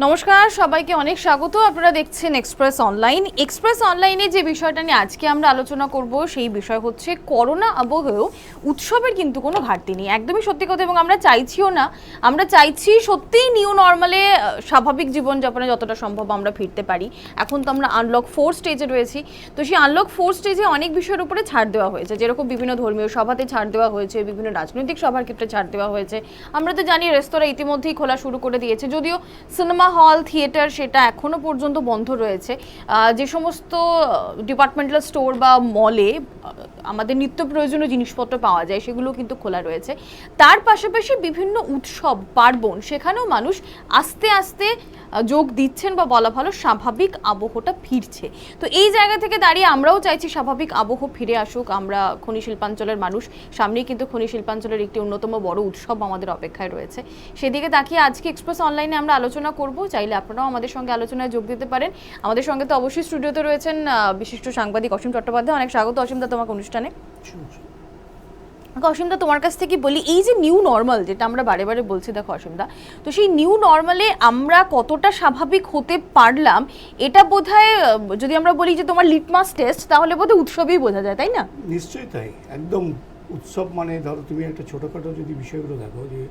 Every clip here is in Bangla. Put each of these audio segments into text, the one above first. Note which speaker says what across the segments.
Speaker 1: নমস্কার সবাইকে অনেক স্বাগত। আপনারা দেখছেন এক্সপ্রেস অনলাইন। এক্সপ্রেস অনলাইনে যে বিষয়টা নিয়ে আজকে আমরা আলোচনা করব সেই বিষয় হচ্ছে করোনা আবহেও উৎসবের কিন্তু কোনো ঘাটতি নেই, একদমই সত্যি কথা। এবং আমরা চাইছিও না, আমরা চাইছি সত্যিই নিউ নর্মালে স্বাভাবিক জীবনযাপনে যতটা সম্ভব আমরা ফিরতে পারি। এখন তো আমরা আনলক 4 স্টেজে রয়েছি, তো সেই আনলক 4 স্টেজে অনেক বিষয়ের উপরে ছাড় দেওয়া হয়েছে, যেরকম বিভিন্ন ধর্মীয় সভাতে ছাড় দেওয়া হয়েছে, বিভিন্ন রাজনৈতিক সভার ক্ষেত্রে ছাড় দেওয়া হয়েছে। আমরা তো জানি রেস্তোরাঁ ইতিমধ্যেই খোলা শুরু করে দিয়েছে, যদিও সিনেমা হল, থিয়েটার সেটা এখনো পর্যন্ত বন্ধ রয়েছে। যে সমস্ত ডিপার্টমেন্টাল স্টোর বা মলে আমাদের নিত্য প্রয়োজনীয় জিনিসপত্র পাওয়া যায় সেগুলো কিন্তু খোলা রয়েছে। তার পাশাপাশি বিভিন্ন উৎসব পার্বণ সেখানেও মানুষ আস্তে আস্তে যোগ দিচ্ছেন বা বলা ভালো স্বাভাবিক আবহটা ফিরছে। তো এই জায়গা থেকে দাঁড়িয়ে আমরাও চাইছি স্বাভাবিক আবহ ফিরে আসুক। আমরা খনি শিল্পাঞ্চলের মানুষ, সামনেই কিন্তু খনি শিল্পাঞ্চলের একটি অন্যতম বড় উৎসব আমাদের অপেক্ষায় রয়েছে। সেদিকে তাকিয়ে আজকে এক্সপ্রেস অনলাইনে আমরা আলোচনা করব। চাইলে আপনারাও আমাদের সঙ্গে আলোচনায় যোগ দিতে পারেন। আমাদের সঙ্গে তো অবশ্যই স্টুডিওতে রয়েছেন বিশিষ্ট সাংবাদিক অসীম চট্টোপাধ্যায়। অনেক স্বাগত অসীমদা তোমাকে অনুষ্ঠানে। অসীমদা, তোমার কাছ থেকে বলি, এই যে নিউ নর্মাল যেটা আমরা বারে বারে বলছি, দেখো অসীমদা, তো সেই নিউ নর্মালে আমরা কতটা স্বাভাবিক হতে পারলাম এটা বোধহয়, যদি আমরা বলি যে তোমার লিটমাস টেস্ট, তাহলে বোধহয় উৎসবেই বোঝা যায়, তাই না?
Speaker 2: নিশ্চয়ই তাই, একদম উৎসব। মানে ধরো তুমি একটা ছোটোখাটো যদি বিষয়গুলো দেখো, যে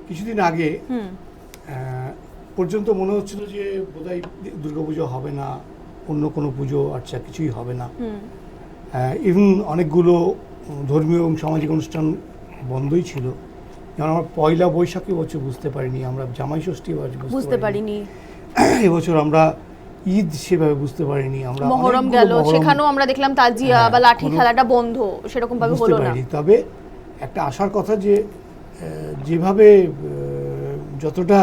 Speaker 2: কিছুদিন আগে পর্যন্ত মনে হচ্ছিল যে বোধহয় দুর্গাপুজো হবে না, অন্য কোনো পুজো আচ্ছা কিছুই হবে না। ইভেন অনেকগুলো ধর্মীয় এবং সামাজিক অনুষ্ঠান বন্ধই ছিল। যেমন আমরা পয়লা বৈশাখী বছর বুঝতে পারিনি, আমরা জামাই ষষ্ঠী বুঝতে পারিনি, এবছর আমরা ঈদ সেভাবে বুঝতে পারিনি, আমরা
Speaker 1: মহরম গেল সেখানেও আমরা দেখলাম তাজিয়া বা লাঠি খেলাটা বন্ধ, সেরকম ভাবে হলো না।
Speaker 2: তবে একটা আশার কথা যে যেভাবে যতটা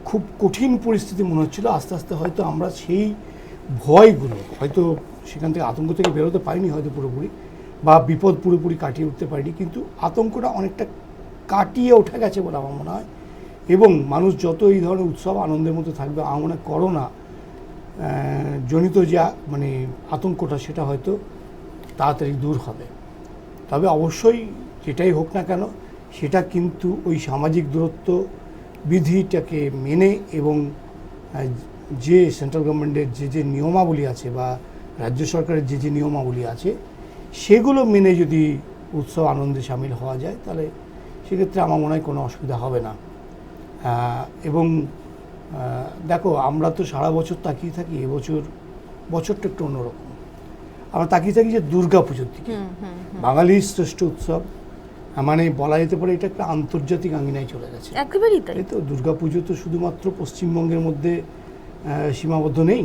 Speaker 2: খুব কঠিন পরিস্থিতি মনে হচ্ছিল, আস্তে আস্তে হয়তো আমরা সেই ভয়গুলো হয়তো সেখান থেকে আতঙ্ক থেকে বেরোতে পারিনি হয়তো পুরোপুরি, বা বিপদ পুরোপুরি কাটিয়ে উঠতে পারিনি, কিন্তু আতঙ্কটা অনেকটা কাটিয়ে ওঠা গেছে বলে আমার মনে হয়। এবং মানুষ যত এই ধরনের উৎসব আনন্দের মধ্যে থাকবে, আমার মনে হয় করোনা জনিত যে মানে আতঙ্কটা সেটা হয়তো তাড়াতাড়ি দূর হবে। তবে অবশ্যই যেটাই হোক না কেন, সেটা কিন্তু ওই সামাজিক দূরত্ব বিধিটাকে মেনে এবং যে সেন্ট্রাল গভর্নমেন্টের যে নিয়মাবলী আছে বা রাজ্য সরকারের যে নিয়মাবলী আছে সেগুলো মেনে যদি উৎসব আনন্দে সামিল হওয়া যায়, তাহলে সেক্ষেত্রে আমার মনে হয় কোনো অসুবিধা হবে না। এবং দেখো, আমরা তো সারা বছর তাকিয়ে থাকি, বছরটা একটু অন্যরকম। আমরা তাকিয়ে থাকি যে দুর্গা পুজোর দিকে, বাঙালির শ্রেষ্ঠ উৎসব, মানে বলা যেতে পারে এটা একটা আন্তর্জাতিক আঙ্গিনায় চলে গেছে।
Speaker 1: একেবারেই তাই।
Speaker 2: তো দুর্গাপুজো তো শুধুমাত্র পশ্চিমবঙ্গের মধ্যে সীমাবদ্ধ নেই,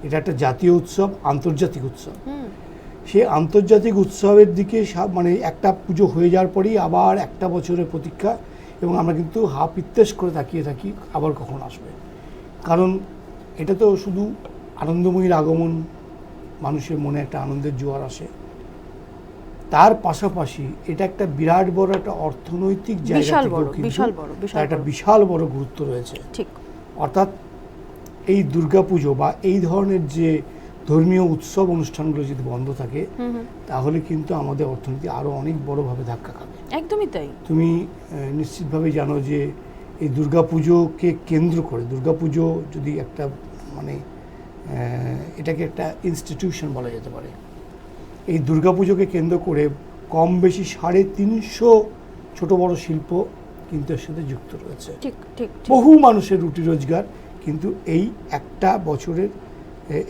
Speaker 2: এটা একটা জাতীয় উৎসব, আন্তর্জাতিক উৎসব। সেই আন্তর্জাতিক উৎসবের দিকে মানে একটা পুজো হয়ে যাওয়ার পরেই আবার একটা বছরের প্রতীক্ষা, এবং আমরা কিন্তু হাফ ইত্তেশ করে তাকিয়ে থাকি আবার কখন আসবে। কারণ এটা তো শুধু আনন্দময়ীর আগমন, মানুষের মনে একটা আনন্দের জোয়ার আসে, তার পাশাপাশি এটা একটা বিরাট বড় একটা অর্থনৈতিক জায়গা থেকে একটা বিশাল বড় গুরুত্ব রয়েছে।
Speaker 1: ঠিক।
Speaker 2: অর্থাৎ এই দুর্গাপুজো বা এই ধরনের যে ধর্মীয় উৎসব অনুষ্ঠানগুলো যদি বন্ধ থাকে, তাহলে কিন্তু আমাদের অর্থনীতি আরো অনেক বড়ভাবে ধাক্কা খাবে।
Speaker 1: একদমই তাই।
Speaker 2: তুমি নিশ্চিতভাবে জানো যে এই দুর্গাপুজোকে কেন্দ্র করে, দুর্গাপুজো যদি একটা মানে এটাকে একটা ইনস্টিটিউশন বলা যেতে পারে, এই দুর্গাপুজোকে কেন্দ্র করে কম বেশি 350 ছোট বড় শিল্প কিন্তু এর সাথে যুক্ত রয়েছে।
Speaker 1: ঠিক ঠিক।
Speaker 2: বহু মানুষের রুটি রোজগার কিন্তু এই একটা বছরের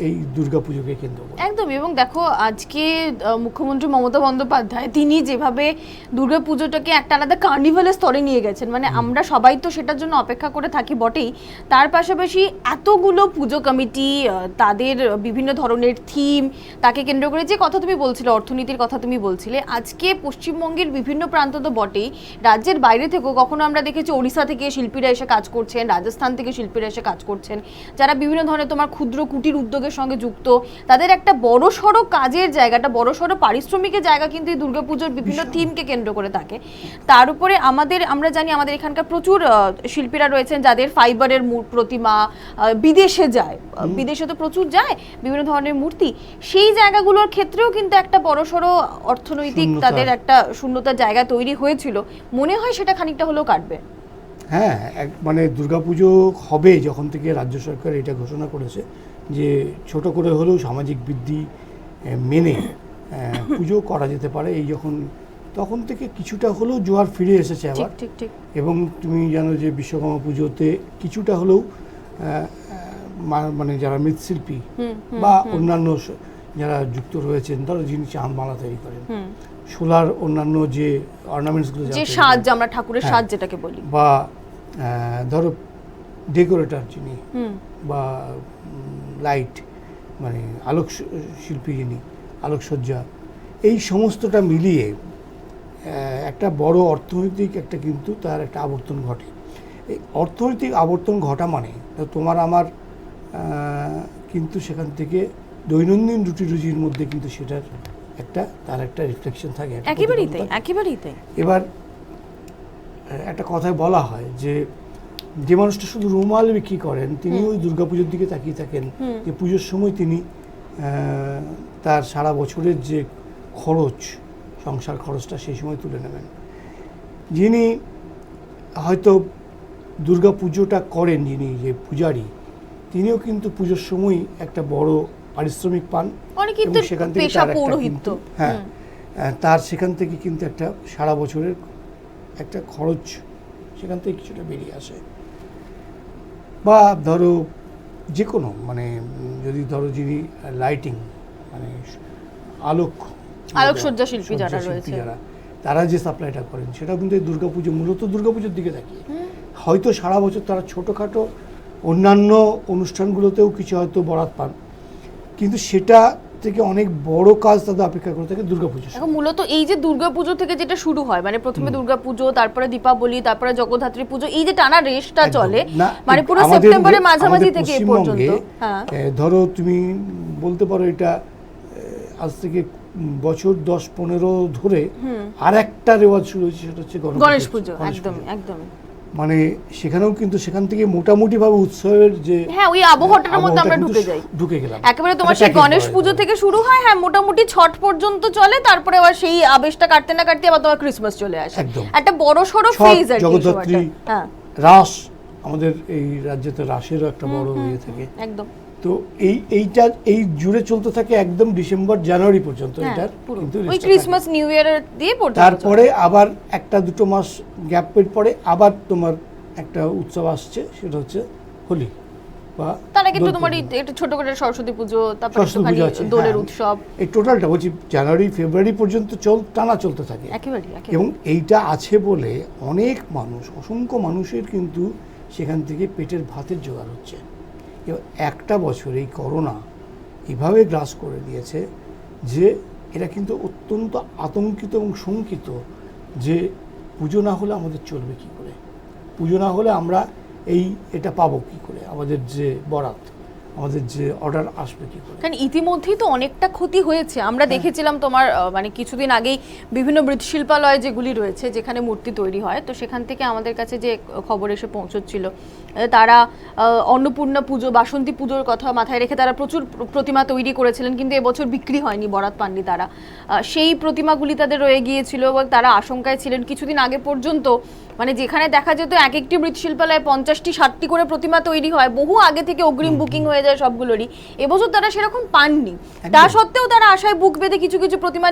Speaker 2: এই দুর্গাপুজোকে কেন্দ্র করে।
Speaker 1: একদম। এবং দেখো, আজকে মুখ্যমন্ত্রী মমতা বন্দ্যোপাধ্যায় তিনি যেভাবে দুর্গাপুজোটাকে একটা আলাদা কার্নিভালের স্তরে নিয়ে গেছেন, মানে আমরা সবাই তো সেটার জন্য অপেক্ষা করে থাকি বটেই, তার পাশাপাশি এতগুলো পুজো কমিটি, তাদের বিভিন্ন ধরনের থিম, তাকে কেন্দ্র করে যে কথা তুমি বলছিলে, অর্থনীতির কথা তুমি বলছিলে, আজকে পশ্চিমবঙ্গের বিভিন্ন প্রান্ত তো বটেই, রাজ্যের বাইরে থেকেও কখনো আমরা দেখেছি ওড়িশা থেকে শিল্পীরা এসে কাজ করছেন, রাজস্থান থেকে শিল্পীরা এসে কাজ করছেন, যারা বিভিন্ন ধরনের তোমার ক্ষুদ্র কুটির উদ্যোগের সঙ্গে যুক্ত। তাদের একটা বড়সড় কাজের জায়গাটা, বড়সড় পারিশ্রমিকের জায়গা কিন্তু এই দুর্গাপুজোর বিভিন্ন থিমকে কেন্দ্র করে থাকে। তার উপরে আমরা জানি আমাদের এখানকার প্রচুর শিল্পীরা রয়েছেন যাদের ফাইবারের প্রতিমা বিদেশে যায়, বিদেশে তো প্রচুর যায় বিভিন্ন ধরনের মূর্তি, সেই জায়গাগুলোর ক্ষেত্রেও কিন্তু একটা বড়সড় অর্থনৈতিক তাদের একটা শূন্যতার জায়গা তৈরি হয়েছিল। মনে হয় সেটা খানিকটা হলেও কাটবে।
Speaker 2: হ্যাঁ, মানে দুর্গাপুজো হবে যখন থেকে রাজ্য সরকার এটা ঘোষণা করেছে যে ছোট করে হলেও সামাজিক বৃদ্ধি মেনে পুজো করা যেতে পারে, এই তখন থেকে কিছুটা হলেও জোয়ার ফিরে এসেছে আবার।
Speaker 1: ঠিক ঠিক।
Speaker 2: এবং তুমি জানো যে বিশ্বকর্মা পুজোতে কিছুটা হলেও মানে যারা মৃৎশিল্পী বা অন্যান্য যারা যুক্ত রয়েছেন, ধরো যিনি চাঁদমালা তৈরি করেন, সোলার অন্যান্য যে অর্নামেন্টসগুলো,
Speaker 1: যে সাজ আমরা ঠাকুরের সাজ যেটাকে বলি,
Speaker 2: বা ধরো ডেকোরেটর যিনি, বা লাইট মানে আলোক শিল্পী যিনি, আলোকসজ্জা, এই সমস্তটা মিলিয়ে একটা বড় অর্থনৈতিক কিন্তু তার একটা আবর্তন ঘটে। এই অর্থনৈতিক আবর্তন ঘটা মানে তোমার আমার কিন্তু সেখান থেকে দৈনন্দিন রুজির মধ্যে কিন্তু সেটার তার একটা রিফ্লেকশন থাকে।
Speaker 1: একেবারেই তাই।
Speaker 2: এবার একটা কথায় বলা হয় যে মানুষটা শুধু রুমাল বিক্রি করেন, তিনি ওই দুর্গাপুজোর দিকে তাকিয়ে থাকেন যে পুজোর সময় তিনি তার সারা বছরের যে খরচ, সংসার খরচটা সেই সময় তুলে নেবেন। যিনি হয়তো দুর্গা পুজোটা করেন, যিনি যে পূজারী, তিনিও কিন্তু পুজোর সময় একটা বড় পারিশ্রমিক পান, এবং সেখান থেকে তার সেখান থেকে কিন্তু একটা সারা বছরের একটা খরচ সেখান থেকে কিছুটা বেরিয়ে আসে। বা ধরো যে কোনো মানে যদি ধরো যিনি লাইটিং মানে
Speaker 1: আলোকসজ্জা শিল্পী যারা রয়েছে,
Speaker 2: তারা যে সাপ্লাইটা করেন, সেটাও কিন্তু এই দুর্গাপুজো, মূলত দুর্গাপুজোর দিকে তাকিয়ে। হয়তো সারা বছর তারা ছোটোখাটো অন্যান্য অনুষ্ঠানগুলোতেও কিছু হয়তো বরাত পান, কিন্তু সেটা থেকে অনেক বড় কাজ তাদের অপেক্ষা করে থাকে দুর্গাপুজো।
Speaker 1: এখন মূলত এই যে দুর্গাপুজো থেকে যেটা শুরু হয়, মানে প্রথমে দুর্গাপুজো, তারপরে দীপাবলি, তারপরে জগদ্ধাত্রী পুজো, এই যে টানা রেসটা চলে মানে পুরো সেপ্টেম্বরের মাঝামাঝি থেকে এই পর্যন্ত।
Speaker 2: ধরো তুমি বলতে পারো এটা আজ থেকে বছর 10-15 ধরে আর একটা রেওয়াজ শুরু হয়েছে, সেটা হচ্ছে
Speaker 1: গণেশ পুজো। একদম
Speaker 2: মানে সেখানেও কিন্তু সেখান থেকে মোটামুটি ভাবে উৎসবের যে
Speaker 1: ওই আবহাওয়াটার মধ্যে আমরা ঢুকে গেলাম একেবারে। তোমার সেই গণেশ পুজো থেকে শুরু হয়, মোটামুটি ছট পর্যন্ত চলে, তারপরে আবার সেই আবেশটা কাটতে না কাটতে আবার তোমার ক্রিসমাস চলে আসে। একটা বড় সড়ো ফেজ আর কি।
Speaker 2: জগদ্ধাত্রী, রাস, আমাদের এই রাজ্যে তো রাসেরও একটা বড় ইয়ে থাকে একদম। তো এইটা এই জুড়ে চলতে থাকে একদম ডিসেম্বর জানুয়ারি পর্যন্ত। এটার কিন্তু
Speaker 1: ওই ক্রিসমাস নিউ ইয়ার দিয়ে পড়তে,
Speaker 2: তারপরে আবার 1-2 মাস গ্যাপের পরে আবার তোমার একটা উৎসব আসছে, সেটা হচ্ছে হোলি, বা
Speaker 1: তার আগে তো তোমার একটা ছোট করে সরস্বতী পুজো, তারপর দোলের উৎসব।
Speaker 2: এই টোটালটা বলছি জানুয়ারি ফেব্রুয়ারি পর্যন্ত টানা চলতে থাকে একেবারে। এবং এইটা আছে বলে অনেক মানুষ, অসংখ্য মানুষের কিন্তু সেখান থেকে পেটের ভাতের জোগাড় হচ্ছে। এবার একটা বছর এই করোনা এভাবে গ্রাস করে দিয়েছে যে এরা কিন্তু অত্যন্ত আতঙ্কিত এবং শঙ্কিত যে পুজো না হলে আমাদের চলবে কি করে, পুজো না হলে আমরা এটা পাবো কি করে, আমাদের যে বরাত, আমাদের যে অর্ডার আসবে কি করে।
Speaker 1: কারণ ইতিমধ্যেই তো অনেকটা ক্ষতি হয়েছে। আমরা দেখেছিলাম তোমার মানে কিছুদিন আগেই বিভিন্ন মৃৎশিল্পালয় যেগুলি রয়েছে, যেখানে মূর্তি তৈরি হয়, তো সেখান থেকে আমাদের কাছে যে খবর এসে পৌঁছচ্ছিল, তারা অন্নপূর্ণা পুজো, বাসন্তী পুজোর কথা মাথায় রেখে তারা প্রচুর প্রতিমা তৈরি করেছিলেন, কিন্তু এবছর বিক্রি হয়নি, বরাত পাননি তারা। সেই প্রতিমাগুলি তাদের রয়ে গিয়েছিল এবং তারা আশঙ্কায় ছিলেন। কিছুদিন আগে পর্যন্ত মানে যেখানে দেখা যেত একটি মৃৎশিল্পালয়ে 50-60টি করে প্রতিমা তৈরি হয়, বহু আগে থেকে অগ্রিম বুকিং হয়ে যায় সবগুলোরই। এবছর তারা সেরকম পাননি। তা সত্ত্বেও তারা আশায় বুক বেঁধে কিছু কিছু প্রতিমা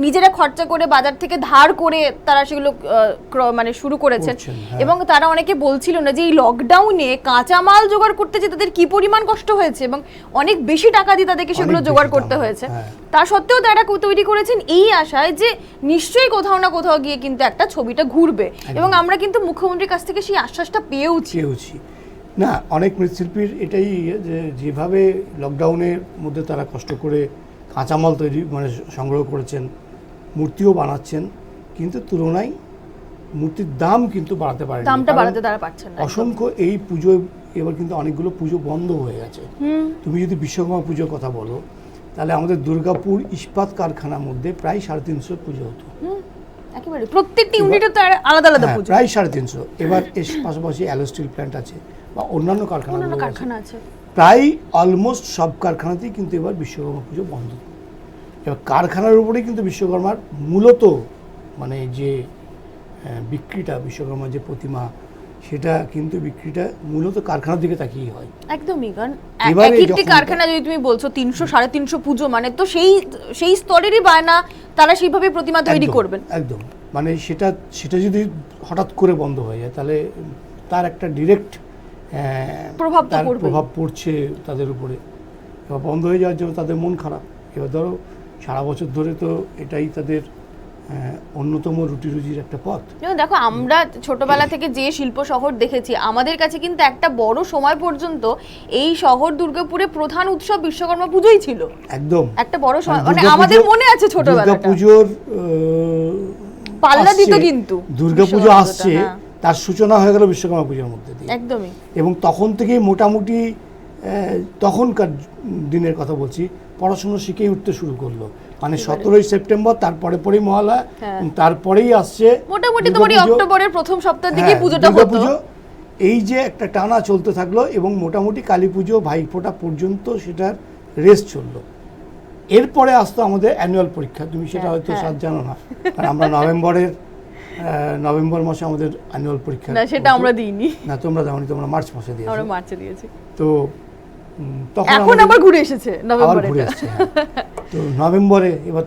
Speaker 1: নিজেরা খরচা করে বাজার থেকে ধার করে তারা সেগুলো মানে শুরু করেছেন। এবং তারা অনেকে বলছিল না যে এই লকডাউনে কাঁচামাল জোগাড় করতে যে তাদের কি পরিমাণ কষ্ট হয়েছে, এবং অনেক বেশি টাকা দিয়ে তাদেরকে সেগুলো জোগাড় করতে হয়েছে। তা সত্ত্বেও তারা তৈরি করেছেন এই আশায় যে নিশ্চয়ই কোথাও না কোথাও গিয়ে কিন্তু একটা ছবিটা ঘুরবে, এবং আমরা কিন্তু মুখ্যমন্ত্রীর কাছ থেকে সেই আশ্বাসটা পেয়েওছি।
Speaker 2: না, অনেক মৃৎশিল্পীর এটাই যে যেভাবে লকডাউনের মধ্যে তারা কষ্ট করে কাঁচামাল তৈরি মানে সংগ্রহ করেছেন, মূর্তিও বানাচ্ছেন, কিন্তু তুলনায় মূর্তির দাম কিন্তু বাড়াতে পারেন,
Speaker 1: দামটা বাড়াতে তারা পারছেন না।
Speaker 2: অসংখ্য এই পুজো এবার কিন্তু অনেকগুলো পুজো বন্ধ হয়ে গেছে। তুমি যদি বিশ্বকর্মা পুজোর কথা বলো, তাহলে আমাদের দুর্গাপুর ইস্পাত কারখানার মধ্যে প্রায় 350 পুজো হতো
Speaker 1: একেবারে, প্রত্যেকটি ইউনিটে তো আলাদা আলাদা পুজো,
Speaker 2: প্রায় 350। এবার এর পাশাপাশি অ্যালো স্টিল প্ল্যান্ট আছে বা অন্যান্য কারখানা আছে, প্রায় অলমোস্ট সব কারখানাতেই কিন্তু এবার বিশ্বকর্মা পুজো বন্ধ। এবার কারখানার উপরেই কিন্তু বিশ্বকর্মার মূলত মানে যে বিক্রিটা, বিশ্বকর্মার যে প্রতিমা সেটা কিন্তু বিক্রিটা মূলত কারখানার দিকে তাকিয়ে হয়।
Speaker 1: একদমই, কারণ
Speaker 2: এবারে
Speaker 1: একটি
Speaker 2: যখন-
Speaker 1: কারখানা যদি তুমি বলছো 300-350 পুজো, মানে তো সেই স্তরেরই বায়না, তারা সেইভাবে প্রতিমা তৈরি
Speaker 2: একদম,
Speaker 1: করবেন।
Speaker 2: একদম, মানে সেটা যদি হঠাৎ করে বন্ধ হয়ে যায় তাহলে তার একটা ডিরেক্ট
Speaker 1: প্রভাব তো পড়বেই।
Speaker 2: প্রভাব পড়ছে তাদের উপরে। এবার বন্ধ হয়ে যাওয়ার জন্য তাদের মন খারাপ। এবার ধরো সারা বছর ধরে তো এটাই তাদের অন্যতম রুটি রুজির একটা পথ।
Speaker 1: যেমন দেখো, আমরা ছোটবেলা থেকে যে শিল্প শহর দেখেছি, আমাদের কাছে কিন্তু একটা বড় সময় পর্যন্ত এই শহর দুর্গাপুরে প্রধান উৎসব বিশ্বকর্মা পুজোই ছিল।
Speaker 2: একদম
Speaker 1: একটা বড় সময়, মানে
Speaker 2: দুর্গাপুজো-
Speaker 1: আমাদের মনে আছে ছোটবেলাটা।
Speaker 2: দুর্গাপুজোর
Speaker 1: পাল্লা দিত
Speaker 2: আসছে,
Speaker 1: কিন্তু
Speaker 2: দুর্গাপুজো
Speaker 1: বিশ্বকর্মা
Speaker 2: আসছে,
Speaker 1: পুজোটা, হ্যাঁ।
Speaker 2: তার সূচনা হয়ে গেল বিশ্বকর্মা পুজোর মধ্যে দিয়ে।
Speaker 1: একদমই।
Speaker 2: এবং তখন থেকেই মোটামুটি তখনকার দিনের কথা বলছি, পড়াশুনো শিখেই উঠতে শুরু করলো। মানে 17ই সেপ্টেম্বর, তারপরে পরেই মহালয়া,
Speaker 1: হ্যাঁ।
Speaker 2: তারপরেই আসছে
Speaker 1: মোটামুটি তোমার এই
Speaker 2: দুর্গাপুজো।
Speaker 1: অক্টোবরের প্রথম সপ্তাহ থেকে
Speaker 2: হ্যাঁ,
Speaker 1: পুজোটা হতো।
Speaker 2: দুর্গাপুজো। এই যে একটা টানা চলতে থাকলো এবং মোটামুটি কালী পুজো, ভাইফোঁটা পর্যন্ত সেটার রেস চললো। এরপরে আসতো আমাদের অ্যানুয়াল পরীক্ষা। তুমি সেটা হয়তো
Speaker 1: হ্যাঁ।
Speaker 2: সাথ জানো না, কারণ আমরা নভেম্বর মাসে আমাদের অ্যানুয়াল পরীক্ষা।
Speaker 1: না, সেটা আমরা দিইনি,
Speaker 2: না, তোমরা দাওনি, তোমরা মার্চ মাসে দিয়েছো।
Speaker 1: আমরা মার্চে দিয়েছি।
Speaker 2: তো তখন
Speaker 1: এখন
Speaker 2: আমাদের
Speaker 1: আবার ঘুরে এসেছে
Speaker 2: আবার
Speaker 1: নভেম্বরে।
Speaker 2: ঘুরে এসছে, হ্যাঁ। তো নভেম্বরে এবার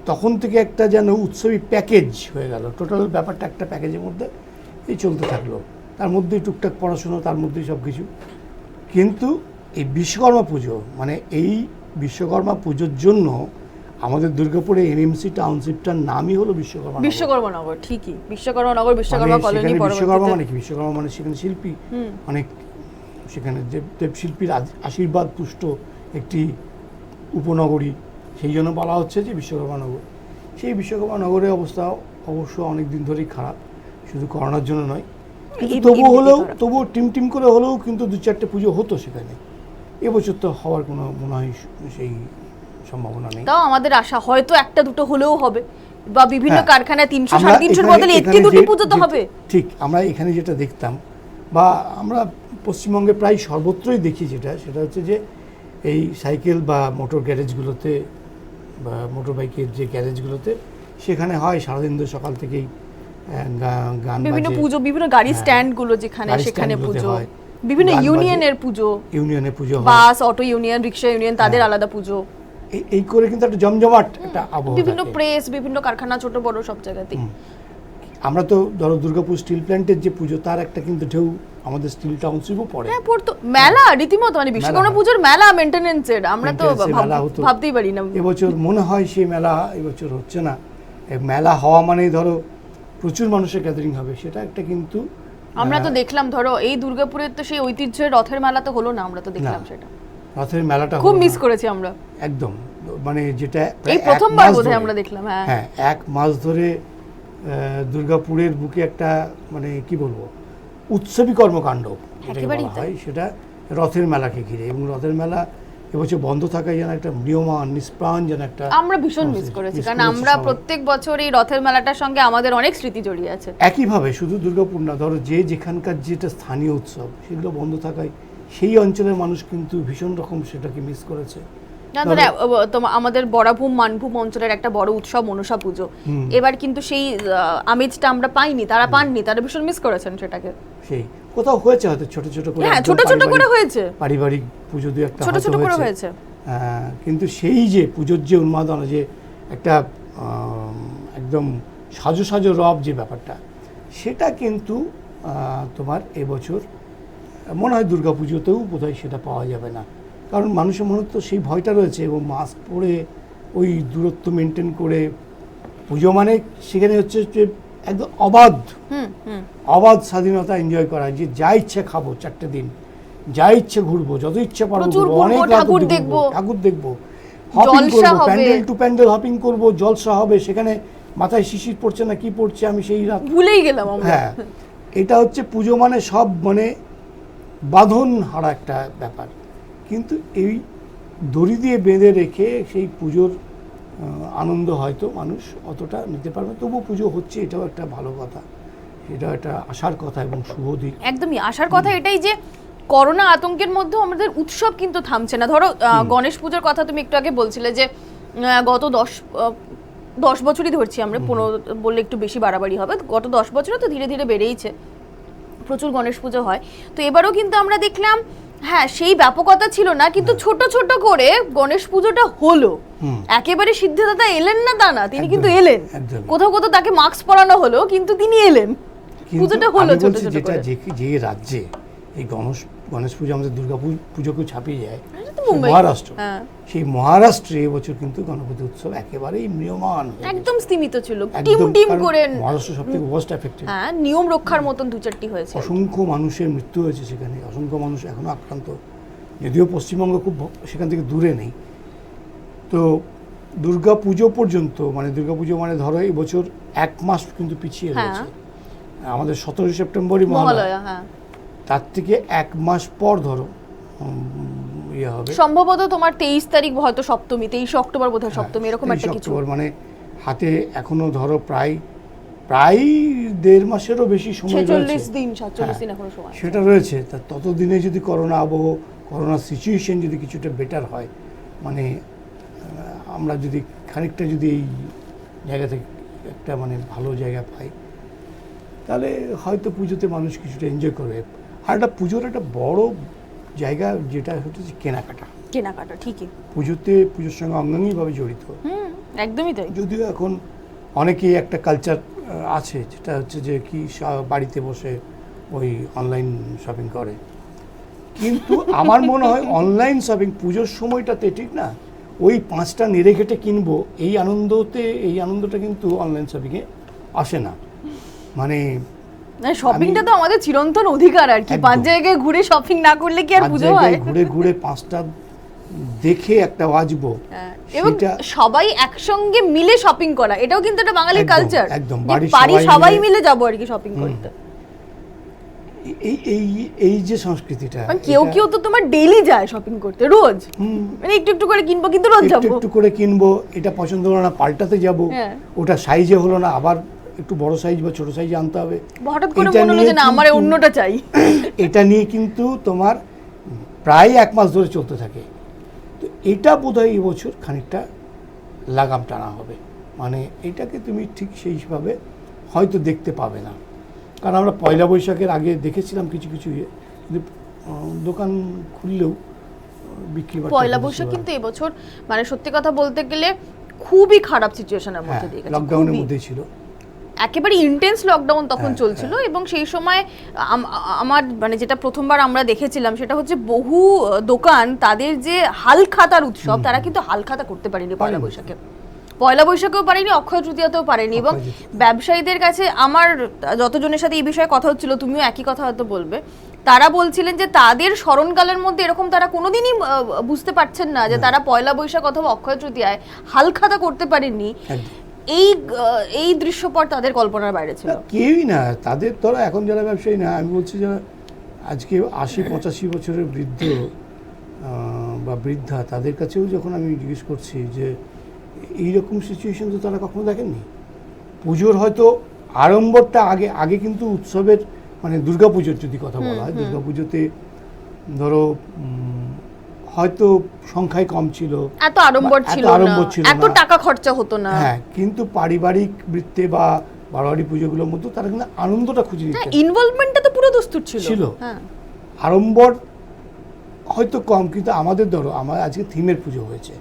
Speaker 2: তখন থেকে একটা যেন উৎসবী প্যাকেজ হয়ে গেল। টোটাল ব্যাপারটা একটা প্যাকেজের মধ্যে এই চলতে থাকলো। তার মধ্যেই টুকটাক পড়াশুনো, তার মধ্যেই সব কিছু। কিন্তু এই বিশ্বকর্মা পুজো, মানে এই বিশ্বকর্মা পুজোর জন্য আমাদের দুর্গাপুরে এনএমসি টাউনশিপটার নামই হলো বিশ্বকর্মা নগর।
Speaker 1: বিশ্বকর্মা নগর, ঠিকই, বিশ্বকর্মা নগর, বিশ্বকর্মা
Speaker 2: মানে
Speaker 1: কলোনি।
Speaker 2: সেখানে বিশ্বকর্মা
Speaker 1: পরবর্তীতে
Speaker 2: মানে কি? বিশ্বকর্মা মানে সেখানে শিল্পী, অনেক সেখানে দেবশিল্পীর আশীর্বাদ পুষ্ট একটি উপনগরী। সেই জন্য বলা হচ্ছে যে বিশ্বকর্মা নগর। সেই বিশ্বকর্মা নগরের অবস্থা অবশ্য অনেক দিন ধরেই খারাপ, শুধু করোনার জন্য নয়। কিন্তু তবুও টিম করে হলেও কিন্তু 2-4টে পুজো হতো সেখানে। এবছর তো হওয়ার কোনো মনে হয় সেই সম্ভাবনা নেই।
Speaker 1: তাও আমাদের আশা হয়তো একটা দুটো হলেও হবে, বা বিভিন্ন
Speaker 2: হ্যাঁ।
Speaker 1: কারখানায় 300
Speaker 2: আমরা
Speaker 1: 350
Speaker 2: এখানে-
Speaker 1: বদলে একটি
Speaker 2: এখানে
Speaker 1: দুটি
Speaker 2: যে-
Speaker 1: পুজো তো
Speaker 2: যে-
Speaker 1: হবে।
Speaker 2: ঠিক, আমরা এখানে যেটা দেখতাম, বা আমরা পশ্চিমবঙ্গে প্রায় সর্বত্রই দেখি, সেটা হচ্ছে যে এই সাইকেল বা মোটর গ্যারেজগুলোতে বা মোটর বাইকের যে গ্যারেজগুলোতে, সেখানে হয় সারাদিন ধরে সকাল থেকেই গান
Speaker 1: বিভিন্ন
Speaker 2: বাজে।
Speaker 1: পুজো, বিভিন্ন গাড়ি
Speaker 2: হ্যাঁ।
Speaker 1: স্ট্যান্ড গুলো যেখানে,
Speaker 2: গাড়ি
Speaker 1: সেখানে
Speaker 2: স্ট্যান্ডগুলোতে
Speaker 1: পুজো,
Speaker 2: হয়।
Speaker 1: বিভিন্ন
Speaker 2: গান বাজে।
Speaker 1: ইউনিয়নের পুজো,
Speaker 2: ইউনিয়নে পুজো হয়।
Speaker 1: বাস, অটো ইউনিয়ন, রিক্সা ইউনিয়ন, তাদের
Speaker 2: হ্যাঁ।
Speaker 1: আলাদা পুজো,
Speaker 2: এই করে কিন্তু একটা জমজমাট একটা আবহাওয়া
Speaker 1: বিভিন্ন
Speaker 2: থাকে।
Speaker 1: প্রেস, বিভিন্ন কারখানা, ছোট বড় সব জায়গাতেই।
Speaker 2: আমরা তো ধরো দুর্গাপুর স্টিল প্ল্যান্টের যে পুজো, তার একটা কিন্তু ঢেউ আমাদের স্টিল টাউনশিপও পড়ে।
Speaker 1: হ্যাঁ, পড়তো। মেলা রীতিমতো, মানে বিশ্বকর্মা
Speaker 2: হয়।
Speaker 1: পুজোর মেলা মেইনটেনেন্সের, আমরা তো
Speaker 2: Maintenance-এর মেলা হতো।
Speaker 1: ভাবতেই পারি না।
Speaker 2: এবছর মনে হয় সেই মেলা এবছর হচ্ছে না। মেলা হওয়া মানেই ধরো প্রচুর মানুষের গ্যাদারিং হবে, সেটা একটা কিন্তু
Speaker 1: আমরা তো দেখলাম, ধরো এই দুর্গাপুরের তো সেই ঐতিহ্যের রথের মেলা তো হলো না, আমরা তো দেখলাম
Speaker 2: না।
Speaker 1: সেটা
Speaker 2: রথের মেলাটা
Speaker 1: খুব
Speaker 2: হলো
Speaker 1: মিস
Speaker 2: না।
Speaker 1: করেছি আমরা।
Speaker 2: একদম, মানে যেটা প্রায়
Speaker 1: এই
Speaker 2: এক
Speaker 1: প্রথমবার
Speaker 2: মাস
Speaker 1: বোধহয়
Speaker 2: ধরে-
Speaker 1: আমরা দেখলাম। হ্যাঁ,
Speaker 2: হ্যাঁ, 1 মাস ধরে দুর্গাপুরের বুকে একটা, মানে কি বলবো, উৎসবী কর্মকাণ্ড যেটাকে
Speaker 1: একেবারেই
Speaker 2: বলা
Speaker 1: তাই।
Speaker 2: হয়, সেটা রথের মেলাকে ঘিরে। এবং রথের মেলা এবছর বন্ধ থাকায় যেন একটা নিয়মান নিষ্প্রাণ যেন একটা
Speaker 1: আমরা ভীষণ মিস করেছি, কারণ আমরা প্রত্যেক বছর এই রথের মেলাটার সঙ্গে আমাদের অনেক স্মৃতি জড়িয়ে আছে।
Speaker 2: একইভাবে শুধু দুর্গাপুর না, ধরো যেখানকার যেটা স্থানীয় উৎসব, সেগুলো বন্ধ থাকায় সেই অঞ্চলের মানুষ কিন্তু ভীষণ রকম সেটাকে মিস করেছে।
Speaker 1: না, ধরো আমাদের বরাভূম মানভূম অঞ্চলের একটা বড় উৎসব মনসা পুজো, এবার কিন্তু সেই আমেজটা আমরা পাইনি, তারা পাননি, তারা ভীষণ মিস করেছেন সেটাকে।
Speaker 2: সেই কোথাও হয়েছে হয়তো ছোট ছোট করে,
Speaker 1: হ্যাঁ,
Speaker 2: একদম
Speaker 1: ছোট ছোট করে
Speaker 2: পারিবারিক-
Speaker 1: হয়েছে,
Speaker 2: পারিবারিক পুজো দু একটা
Speaker 1: ছোট
Speaker 2: হয়তো
Speaker 1: ছোট করে হয়েছে।
Speaker 2: কিন্তু সেই যে পুজোর যে উন্মাদনা, যে একটা একদম সাজো সাজো রব যে ব্যাপারটা, সেটা কিন্তু তোমার এবছর মনে হয় দুর্গাপুজোতেও বোধহয় সেটা পাওয়া যাবে না। কারণ মানুষের মনে তো সেই ভয়টা রয়েছে, এবং মাস্ক পরে ওই দূরত্ব মেনটেন করে পুজো, মানে সেখানে হচ্ছে যে একদম অবাধ স্বাধীনতা এনজয় করা, যে যা ইচ্ছে খাবো 4টে দিন, যা ইচ্ছে ঘুরবো, যত ইচ্ছে পারবো
Speaker 1: প্রচুর
Speaker 2: ঘুরবো,
Speaker 1: ঘুরবো,
Speaker 2: অনেক রাত
Speaker 1: ঠাকুর
Speaker 2: অবধি
Speaker 1: দেখবো।
Speaker 2: ঘুরবো, ঠাকুর দেখবো, হপিং
Speaker 1: জলসা
Speaker 2: করবো,
Speaker 1: হবে।
Speaker 2: প্যান্ডেল টু প্যান্ডেল হপিং করবো, জলসা হবে, সেখানে মাথায় শিশির পড়ছে না কি পড়ছে আমি সেই রাত
Speaker 1: ভুলেই গেলাম আমরা।
Speaker 2: হ্যাঁ, এটা হচ্ছে পুজো মানে সব, মানে বাঁধন হারা একটা ব্যাপার। কিন্তু এই দড়ি দিয়ে বেঁধে রেখে সেই পুজোর আনন্দ হয়তো মানুষ অতটা নিতে পারবে, তবু পুজো হচ্ছে, এটাও একটা ভালো কথা, এটাও একটা আশার কথা এবং শুভ দিক।
Speaker 1: একদমই আসার কথা এটাই যে করোনা আতঙ্কের মধ্যে আমাদের উৎসব কিন্তু থামছে না। ধরো গণেশ পুজোর কথা তুমি একটু আগে বলছিলে যে গত 10 বছরই ধরছি আমরা, 15 বললে একটু বেশি বাড়াবাড়ি হবে, গত 10 বছরে তো ধীরে ধীরে বেড়েইছে প্রচুর গণেশ পুজো হয়। তো এবারও কিন্তু আমরা দেখলাম হ্যাঁ সেই ব্যাপকতা ছিল না, কিন্তু ছোট ছোট করে গণেশ পুজোটা হলো। একেবারে সিদ্ধিদাতা এলেন না তা না, তিনি কিন্তু এলেন। কোথাও কোথাও তাকে মাস্ক পরানো হলো, কিন্তু তিনি এলেন, পুজোটা হলো ছোট ছোট করে।
Speaker 2: যে রাজ্যে এই গণেশ পুজো আমাদের দুর্গা পুজোকেও ছাপিয়ে যায়,
Speaker 1: মুম্বাই,
Speaker 2: মহারাষ্ট্র, সেই মহারাষ্ট্রে এবছর কিন্তু গণপতি উৎসব একেবারেই নিয়মান,
Speaker 1: একদম সীমিত ছিল, টিম টিম করে।
Speaker 2: মহারাষ্ট্র সবথেকে ওয়ার্স্ট এফেক্টেড।
Speaker 1: হ্যাঁ, নিয়ম রক্ষার মতন 2-4টি হয়েছে।
Speaker 2: অসংখ্য মানুষের মৃত্যু হয়েছে সেখানে, অসংখ্য মানুষ এখনো আক্রান্ত, যদিও পশ্চিমবঙ্গ খুব সেখান থেকে দূরে নেই। তো দুর্গা পুজো পর্যন্ত, মানে দুর্গা পুজো মানে ধরো এই বছর 1 মাস কিন্তু পিছিয়ে রয়েছে। আমাদের 17 সেপ্টেম্বরই মহালয়া, তার থেকে 1 মাস পর ধরো ইয়ে হবে
Speaker 1: সম্ভবত তোমার 23 তারিখ, হয়তো সপ্তমী, 23 অক্টোবর বোধহয় সপ্তমী, এরকম একটা কিছু।
Speaker 2: মানে হাতে এখনো ধরো প্রায় 1.5 মাসেরও বেশি সময় রয়েছে,
Speaker 1: 46 দিন 47 দিন এখনো সময়
Speaker 2: সেটা রয়েছে। তা ততদিনে যদি করোনা সিচুয়েশন যদি কিছুটা বেটার হয়, মানে আমরা যদি খানিকটা যদি এই জায়গা থেকে একটা মানে ভালো জায়গা পাই, তাহলে হয়তো পুজোতে মানুষ কিছুটা এনজয় করবে। আর একটা পুজোর একটা বড় জায়গা যেটা হচ্ছে কেনাকাটা,
Speaker 1: ঠিকই
Speaker 2: পুজোর সঙ্গে অঙ্গাঙ্গিভাবে জড়িত।
Speaker 1: একদমই তাই।
Speaker 2: যদিও এখন অনেকেই একটা কালচার আছে যেটা হচ্ছে যে কি বাড়িতে বসে ওই অনলাইন শপিং করে, কিন্তু আমার মনে হয় অনলাইন শপিং পুজোর সময়টাতে ঠিক না, ওই 5টা নেড়ে ঘেটে কিনবো এই আনন্দটা কিন্তু অনলাইন শপিংয়ে আসে না। মানে
Speaker 1: শপিংটা তো আমাদের চিরন্তন অধিকার আর কি, 5 জায়গায় ঘুরে শপিং না করলে কি আর পুজো হয়?
Speaker 2: ঘুরে 5টা দেখে একটা বাজবো,
Speaker 1: এবং সবাই একসঙ্গে মিলে শপিং করা, এটাও কিন্তু একটা বাঙালির কালচার।
Speaker 2: একদম,
Speaker 1: বাড়ি সবাই মিলে যাবো আর কি শপিং করতে।
Speaker 2: এই যে সংস্কৃতিটা,
Speaker 1: মানে কেউ তো তোমার ডেইলি যায় শপিং করতে, রোজ, মানে একটু একটু করে কিনবো, কিন্তু রোজ যাবো,
Speaker 2: একটু করে কিনবো, এটা পছন্দ হলো না পাল্টাতে যাবো, ওটা সাইজে হলো না আবার একটু বড় সাইজ বা ছোট সাইজে আনতে হবে,
Speaker 1: হঠাৎ করে মনে হলো যে না আমার অন্যটা চাই।
Speaker 2: এটা নিয়ে কিন্তু তোমার প্রায় 1 মাস ধরে চলতে থাকে। তো এটা বোধহয় এবছর খানিকটা লাগাম টানা হবে, মানে এটাকে তুমি ঠিক সেইভাবে হয়তো দেখতে পাবে না। কারণ আমরা পয়লা বৈশাখের আগে দেখেছিলাম কিছু কিন্তু দোকান খুললেও বিক্রি বাট্টা
Speaker 1: পয়লা বৈশাখ কিন্তু এবছর মানে সত্যি কথা বলতে গেলে খুবই খারাপ সিচুয়েশনের মধ্যে দিয়ে গেছে,
Speaker 2: লকডাউনের মধ্যে ছিল,
Speaker 1: একেবারে ইন্টেন্স লকডাউন তখন চলছিল। এবং সেই সময় আমার মানে যেটা প্রথমবার আমরা দেখেছিলাম সেটা হচ্ছে বহু দোকান তাদের যে হালখাতার উৎসব, তারা কিন্তু হালখাতা করতে পারেনি পয়লা বৈশাখেও পারেনি, অক্ষয় তৃতীয়াতেও পারেনি। এবং ব্যবসায়ীদের কাছে আমার যতজনের সাথে এই বিষয়ে কথা হচ্ছিল, তুমিও একই কথা হয়তো বলবে, তারা বলছিলেন যে তাদের স্মরণকালের মধ্যে এরকম তারা কোনোদিনই বুঝতে পারছেন না যে তারা পয়লা বৈশাখ অথবা অক্ষয় তৃতীয়ায় হালখাতা করতে পারেননি। এই দৃশ্যপট তাদের কল্পনার বাইরে ছিল,
Speaker 2: কেউই না। তাদের ধরো এখন যারা ব্যবসায়ী না, আমি বলছি যারা আজকে 80-85 বছরের বৃদ্ধ বা বৃদ্ধা, তাদের কাছেও যখন আমি জিজ্ঞেস করছি যে এইরকম সিচুয়েশন তো তারা কখনো দেখেননি। পুজোর হয়তো আড়ম্বরটা আগে কিন্তু উৎসবের মানে দুর্গাপুজোর যদি কথা বলা হয়, দুর্গাপুজোতে ধরো হয়তো সংখ্যায় কম ছিল,
Speaker 1: এত আড়ম্বর ছিল না, এত টাকা খরচা হতো না।
Speaker 2: হ্যাঁ, কিন্তু পারিবারিক বৃত্তে বা বারোয়ারি পুজোগুলোর মধ্যে তারা কিন্তু আনন্দটা খুঁজে নিতে,
Speaker 1: ইনভলভমেন্টটা তো পুরো দস্তুর ছিল।
Speaker 2: আড়ম্বর হয়তো কম, কিন্তু আমাদের ধরো আমার আজকে থিমের পুজো হয়েছে,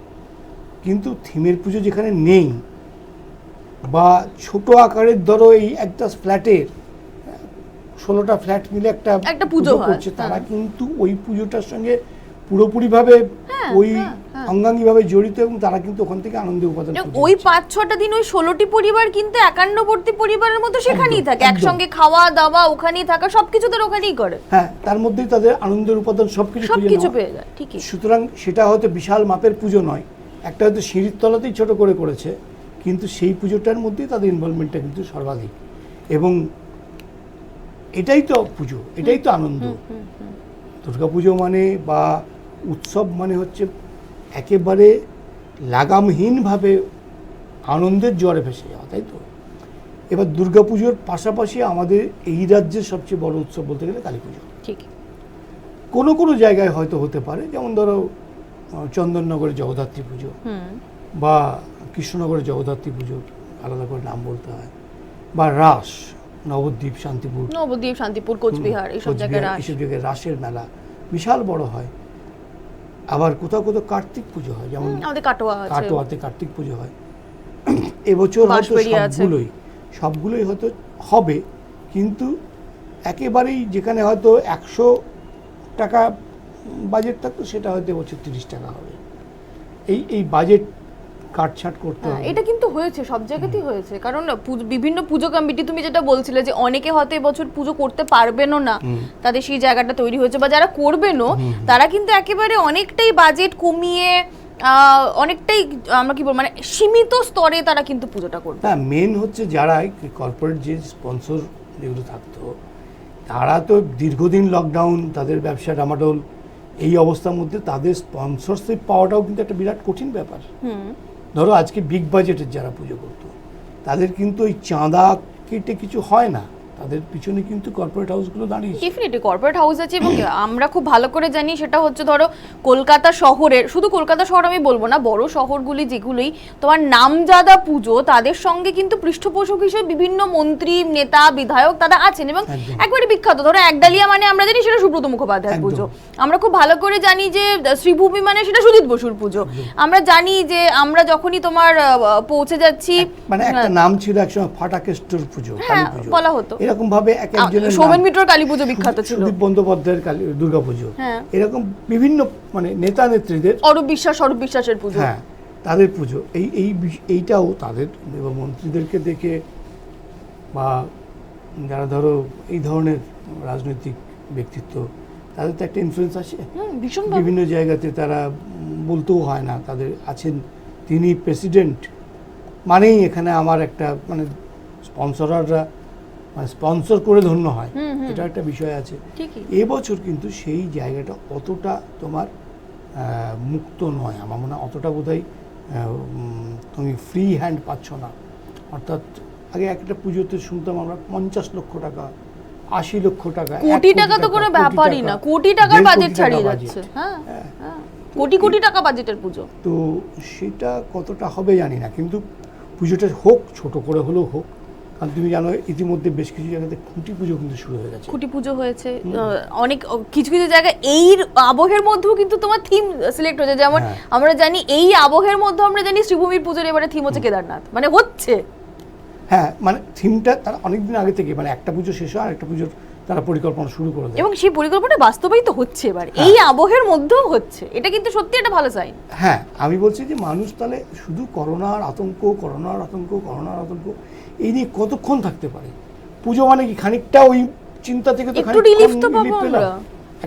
Speaker 2: কিন্তু থিমের পুজো যেখানে নেই বা ছোট আকারের ধরো এই একটা ফ্ল্যাটের 16টা ফ্ল্যাট মিলে একটা পুজো করছে, তারা কিন্তু ওই পুজোটার সঙ্গে পুরোপুরিভাবে ওই অঙ্গাঙ্গিভাবে জড়িত, এবং তারা কিন্তু ওখান থেকে আনন্দের উপাদান।
Speaker 1: ওই 5-6টা দিন ওই 16টি পরিবার কিন্তু একান্নবর্তী পরিবারের মতো সেখানেই থাকে, একসঙ্গে খাওয়া দাওয়া ওখানেই থাকা, সবকিছু তারা ওখানেই করে।
Speaker 2: হ্যাঁ, তার মধ্যেই তাদের আনন্দের উপাদান সবকিছু
Speaker 1: পেয়ে যায়, ঠিকই।
Speaker 2: সুতরাং সেটা হয়তো বিশাল মাপের পুজো নয়, একটা হয়তো সিঁড়ির তলাতেই ছোট করেছে, কিন্তু সেই পুজোটার মধ্যেই তাদের ইনভলভমেন্টটা কিন্তু সর্বাধিক। এবং এটাই তো পুজো, এটাই তো আনন্দ। দুর্গাপুজো মানে বা উৎসব মানে হচ্ছে একেবারে লাগামহীনভাবে আনন্দের জোয়ারে ভেসে যাওয়া, তাই তো? এবার দুর্গাপুজোর পাশাপাশি আমাদের এই রাজ্যের সবচেয়ে বড় উৎসব বলতে গেলে কালী পুজো।
Speaker 1: ঠিক,
Speaker 2: কোনো জায়গায় হয়তো হতে পারে, যেমন ধরো চন্দননগরে জগদ্ধাত্রী পুজো বা কৃষ্ণনগরে জগদ্ধাত্রী পুজো, আলাদা করে নাম বলতে হয়, বা রাস নবদ্বীপ, শান্তিপুর,
Speaker 1: কোচবিহার এইসব জায়গায় রাস।
Speaker 2: এইসব জায়গায় রাসের মেলা বিশাল বড় হয়। আবার কোথাও কোথাও কার্তিক পুজো হয়, যেমন
Speaker 1: আমাদের
Speaker 2: কাটোয়াতে কার্তিক পুজো হয়। এবছর হয়তো সবগুলোই হয়তো হবে, কিন্তু একেবারেই যেখানে হয়তো 100 টাকা বাজেট থাকতো সেটা হয়তো এবছর 30 টাকা হবে। এই বাজেট কাটছাট করতে হবে।
Speaker 1: এটা কিন্তু হয়েছে, সব জায়গাতেই হয়েছে, কারণ বিভিন্ন পুজো কমিটি, তুমি যেটা বলছিলে যে অনেকে হয়তো এবছর পুজো করতে পারবেনও না, তাদের সেই জায়গাটা তৈরি হয়েছে, বা যারা করবেনও তারা কিন্তু একেবারে অনেকটাই বাজেট কমিয়ে অনেকটাই আমরা কি বলবো মানে সীমিত স্তরে তারা কিন্তু পুজোটা করবে।
Speaker 2: হ্যাঁ, মেন হচ্ছে যারা কর্পোরেট যে স্পন্সর যেগুলো থাকতো, তারা তো দীর্ঘদিন লকডাউন, তাদের ব্যবসা ডামাডোল, এই অবস্থার মধ্যে তাদের স্পন্সরশিপ পাওয়াটাও কিন্তু একটা বিরাট কঠিন ব্যাপার। ধরো আজকে বিগ বাজেটের যারা পুজো করতো, তাদের কিন্তু ওই চাঁদা কেটে কিছু হয় না, তাদের পিছনে কিন্তু কর্পোরেট হাউসগুলো দাঁড়িয়ে।
Speaker 1: ডেফিনেটলি কর্পোরেট হাউস আছে, এবং আমরা খুব ভালো করে জানি সেটা হচ্ছে ধরো কলকাতা শহরের, শুধু কলকাতা শহর আমি বলবো না, বড় শহরগুলি যেগুলোই তোমার নামজাদা পুজো, তাদের সঙ্গে কিন্তু পৃষ্ঠপোষক হিসেবে বিভিন্ন মন্ত্রী, নেতা, বিধায়ক তারা আছেন, এবং একবারে বিখ্যাত। ধরো একডালিয়া মানে আমরা জানি সেটা সুব্রত মুখোপাধ্যায়ের পুজো, আমরা খুব ভালো করে জানি যে শ্রীভূমি মানে সেটা সুজিত বসুর পুজো, আমরা জানি যে আমরা যখনই তোমার পৌঁছে যাচ্ছি,
Speaker 2: মানে একটা নাম ছিল একসময় ফাটাকেষ্টর পুজো, কালী পুজো
Speaker 1: বলা হতো,
Speaker 2: এরকম ভাবে এক একজনের
Speaker 1: সোমেন মিত্রর কালী পুজো বিখ্যাত ছিল,
Speaker 2: সুদীপ বন্দ্যোপাধ্যায়ের দুর্গা পুজো, এরকম বিভিন্ন মানে নেতা নেত্রীদের,
Speaker 1: অরূপ বিশ্বাসের পুজো,
Speaker 2: হ্যাঁ তাদের পুজো, এইটাও তাদের এবং মন্ত্রীদেরকে দেখে, বা যারা ধরো এই ধরনের রাজনৈতিক ব্যক্তিত্ব, তাদের তো একটা ইনফ্লুয়েন্স আছে বিভিন্ন জায়গাতে, তারা বলতেও হয় না তাদের আছেন, তিনি প্রেসিডেন্ট মানেই এখানে আমার একটা মানে স্পন্সররা মানে স্পন্সর করে ধন্য হয়, এটা একটা বিষয় আছে। এবছর কিন্তু সেই জায়গাটা অতটা তোমার মুক্ত নয়, আমার মনে হয় অতটা বোধহয় তুমি ফ্রি হ্যান্ড পাচ্ছ না। অর্থাৎ আগে একটা পুজোতে শুনতাম আমরা 50 লক্ষ টাকা, 80 লক্ষ টাকা,
Speaker 1: কোটি টাকা তো কোনো ব্যাপারই না, কোটি টাকার বাজেট ছাড়িয়ে যাচ্ছে, হ্যাঁ কোটি টাকা বাজেটের পুজো।
Speaker 2: তো সেটা কতটা হবে জানি না, কিন্তু পুজোটা হোক, ছোট করে হলেও হোক, কারণ তুমি জানো ইতিমধ্যে বেশ কিছু জায়গাতে খুঁটি পুজো কিন্তু শুরু হয়ে গেছে,
Speaker 1: খুঁটি পুজো হয়েছে অনেক কিছু কিছু জায়গায়। এই আবহের মধ্যেও কিন্তু তোমার থিম সিলেক্ট হয়েছে, যেমন আমরা জানি এই আবহের মধ্যে আমরা জানি শ্রীভূমির পুজোর এবারে থিম হচ্ছে কেদারনাথ, মানে হচ্ছে,
Speaker 2: হ্যাঁ মানে থিমটা তারা অনেকদিন আগে থেকে, মানে একটা পুজো শেষ হয় আর একটা পুজোর তারা পরিকল্পনা শুরু করে দেয়,
Speaker 1: এবং সেই পরিকল্পনা বাস্তবায়িত হচ্ছে এবার এই আবহের মধ্যেও হচ্ছে, এটা কিন্তু সত্যি একটা ভালো সাইন।
Speaker 2: হ্যাঁ, আমি বলছি যে মানুষ তাহলে শুধু করোনার আতঙ্ক এই নিয়ে কতক্ষণ থাকতে পারে? পুজো মানে কি খানিকটা ওই চিন্তা থেকে তো
Speaker 1: একটু রিলিফ তো পাবো আমরা,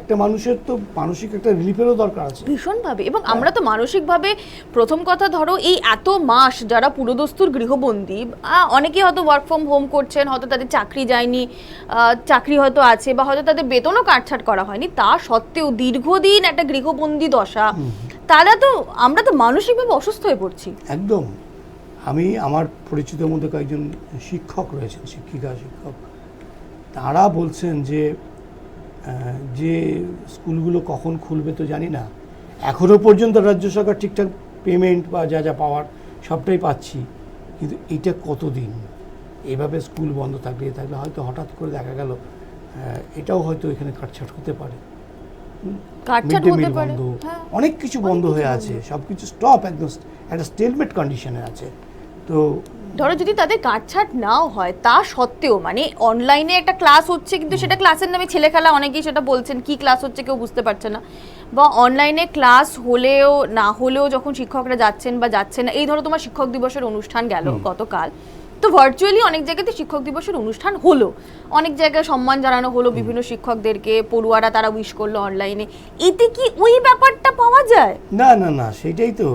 Speaker 2: একটা মানুষের তো মানসিক একটা রিলিফেরও দরকার আছে
Speaker 1: ভীষণভাবে। এবং আমরা তো মানসিকভাবে, প্রথম কথা ধরো এই এত মাস যারা পুরোদস্তুর গৃহবন্দী, অনেকেই হয়তো ওয়ার্ক ফ্রম হোম করছেন, হয়তো তাদের চাকরি যায়নি, চাকরি হয়তো আছে, বা হয়তো তাদের বেতনও কাটছাট করা হয়নি, তা সত্ত্বেও দীর্ঘদিন একটা গৃহবন্দী দশা, তারা তো, আমরা তো মানসিকভাবে অসুস্থ হয়ে পড়ছি
Speaker 2: একদম। আমি আমার পরিচিতের মধ্যে কয়েকজন শিক্ষক রয়েছেন, শিক্ষিকা শিক্ষক, তারা বলছেন যে যে স্কুলগুলো কখন খুলবে তো জানি না, এখনও পর্যন্ত রাজ্য সরকার ঠিকঠাক পেমেন্ট বা যা যা পাওয়ার সবটাই পাচ্ছি, কিন্তু এটা কতদিন এভাবে স্কুল বন্ধ থাকলে হয়তো হঠাৎ করে দেখা গেল এটাও হয়তো এখানে কাটছাট হতে পারে, বন্ধ, অনেক কিছু বন্ধ হয়ে আছে, সব কিছু স্টপ, একদম একটা স্টেলমেট কন্ডিশনে আছে। তো
Speaker 1: ধরো যদি তাদের কাটছাট নাও হয়, তা সত্ত্বেও মানে অনলাইনে একটা ক্লাস হচ্ছে, কিন্তু সেটা ক্লাসের নামে ছেলে খেলা, অনেকেই সেটা বলছেন কি ক্লাস হচ্ছে কেউ বুঝতে পারছে না, বা অনলাইনে ক্লাস হলেও না হলেও যখন শিক্ষকরা যাচ্ছেন বা যাচ্ছেন না, এই ধরো তোমার শিক্ষক দিবসের অনুষ্ঠান গেল গতকাল, তো ভার্চুয়ালি অনেক জায়গাতে শিক্ষক দিবসের অনুষ্ঠান হলো, অনেক জায়গায় সম্মান জানানো হলো বিভিন্ন শিক্ষকদেরকে, পড়ুয়ারা তারা উইশ করলো অনলাইনে, এতে কি ওই ব্যাপারটা পাওয়া যায়?
Speaker 2: না না না, সেটাই তো,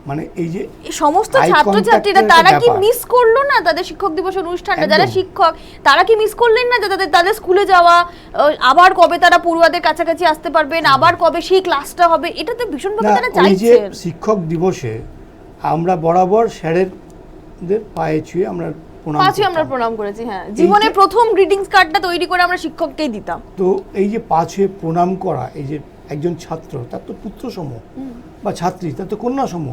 Speaker 2: মানে এই যে
Speaker 1: সমস্ত ছাত্রছাত্রীরা তারা কি মিস করলো না তাদের শিক্ষক দিবসের অনুষ্ঠানটা? যারা শিক্ষক তারা কি মিস করলেন না যে তাদের স্কুলে যাওয়া, আবার কবে তারা পড়ুয়াদের কাছাকাছি আসতে পারবেন, আবার কবে সেই ক্লাসটা হবে, এটা তো ভীষণভাবে তারা চাইছেন।
Speaker 2: শিক্ষক দিবসে আমরা বরাবর স্যারেদের পায়ে ছুঁয়ে আমরা
Speaker 1: প্রণাম করেছি, হ্যাঁ, জীবনের প্রথম গ্রিটিংস কার্ডটা তৈরি করে আমরা শিক্ষককেই দিতাম।
Speaker 2: তো এই যে পা ছুঁয়ে প্রণাম করা, এই যে একজন ছাত্র তার তো পুত্র সম, বা ছাত্রী তার তো কন্যা সম,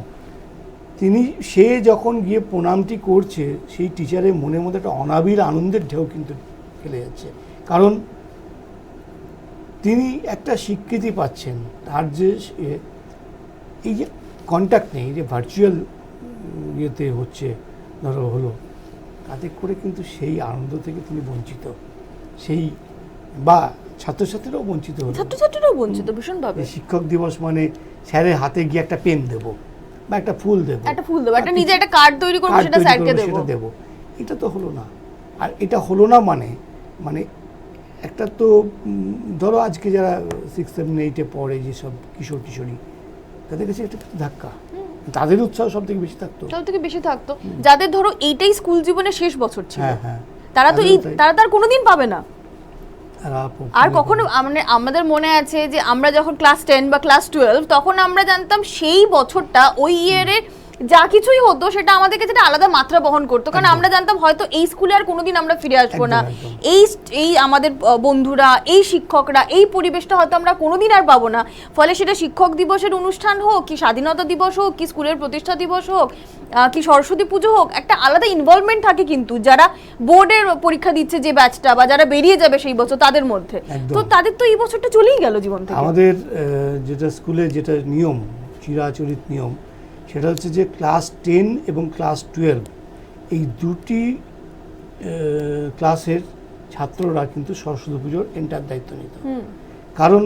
Speaker 2: সে যখন গিয়ে প্রণামটি করছে, সেই টিচারের মনের মধ্যে একটা অনাবিল আনন্দের ঢেউ কিন্তু খেলে যাচ্ছে, কারণ তিনি একটা স্বীকৃতি পাচ্ছেন। তার যে এই যে কন্ট্যাক্ট নেই, যে ভার্চুয়াল ইয়েতে হচ্ছে ধরো হলো, তাতে করে কিন্তু সেই আনন্দ থেকে তিনি বঞ্চিত, সেই বা ছাত্রছাত্রীরাও বঞ্চিত হলো।
Speaker 1: ছাত্রছাত্রীরাও বঞ্চিত ভীষণভাবে।
Speaker 2: শিক্ষক দিবস মানে স্যারের হাতে গিয়ে একটা পেন দেবো বা একটা ফুল দেবো,
Speaker 1: একটা নিজে একটা কার্ড তৈরি করবো, সেটা স্যারকে দেবো,
Speaker 2: এটা তো হলো না। আর এটা হলো না মানে মানে একটা তো ধরো আজকে যারা 6, 7, 8-এ পড়ে, যেসব কিশোর কিশোরী, তাদের কাছে একটা ধাক্কা, তাদের উৎসাহ সব থেকে বেশি থাকতো।
Speaker 1: যাদের ধরো এইটাই স্কুল জীবনের শেষ বছর ছিল,
Speaker 2: হ্যাঁ,
Speaker 1: তারা তার কোনোদিন পাবে না। আর কখনো আমাদের মনে আছে যে আমরা যখন ক্লাস 10 বা ক্লাস 12, তখন আমরা জানতাম সেই বছরটা, ওই ইয়ারে যা কিছুই হতো সেটা আমাদের কাছে একটা আলাদা মাত্রা বহন করতো, কারণ আমরা জানতাম হয়তো এই স্কুলে আর কোনোদিন আমরা ফিরে আসবো না, এই আমাদের বন্ধুরা, এই শিক্ষকরা, এই পরিবেশটা হয়তো আমরা কোনোদিন আর পাবো না। ফলে সেটা শিক্ষক দিবসের অনুষ্ঠান হোক, কি স্বাধীনতা দিবস হোক, কি স্কুলের প্রতিষ্ঠা দিবস হোক, কি সরস্বতী পুজো হোক, একটা আলাদা ইনভলভমেন্ট থাকে কিন্তু যারা বোর্ডের পরীক্ষা দিচ্ছে যে ব্যাচটা, বা যারা বেরিয়ে যাবে সেই বছর, তাদের মধ্যে। তো তাদের তো এই বছরটা চলেই গেল জীবন থেকে।
Speaker 2: আমাদের যেটা স্কুলে যেটা নিয়ম, চিরাচরিত নিয়ম, সেটা হচ্ছে যে ক্লাস 10 এবং ক্লাস 12 এই দুটি ক্লাসের ছাত্ররা কিন্তু সরস্বতী পুজোর এন্টার দায়িত্ব নিত। কারণ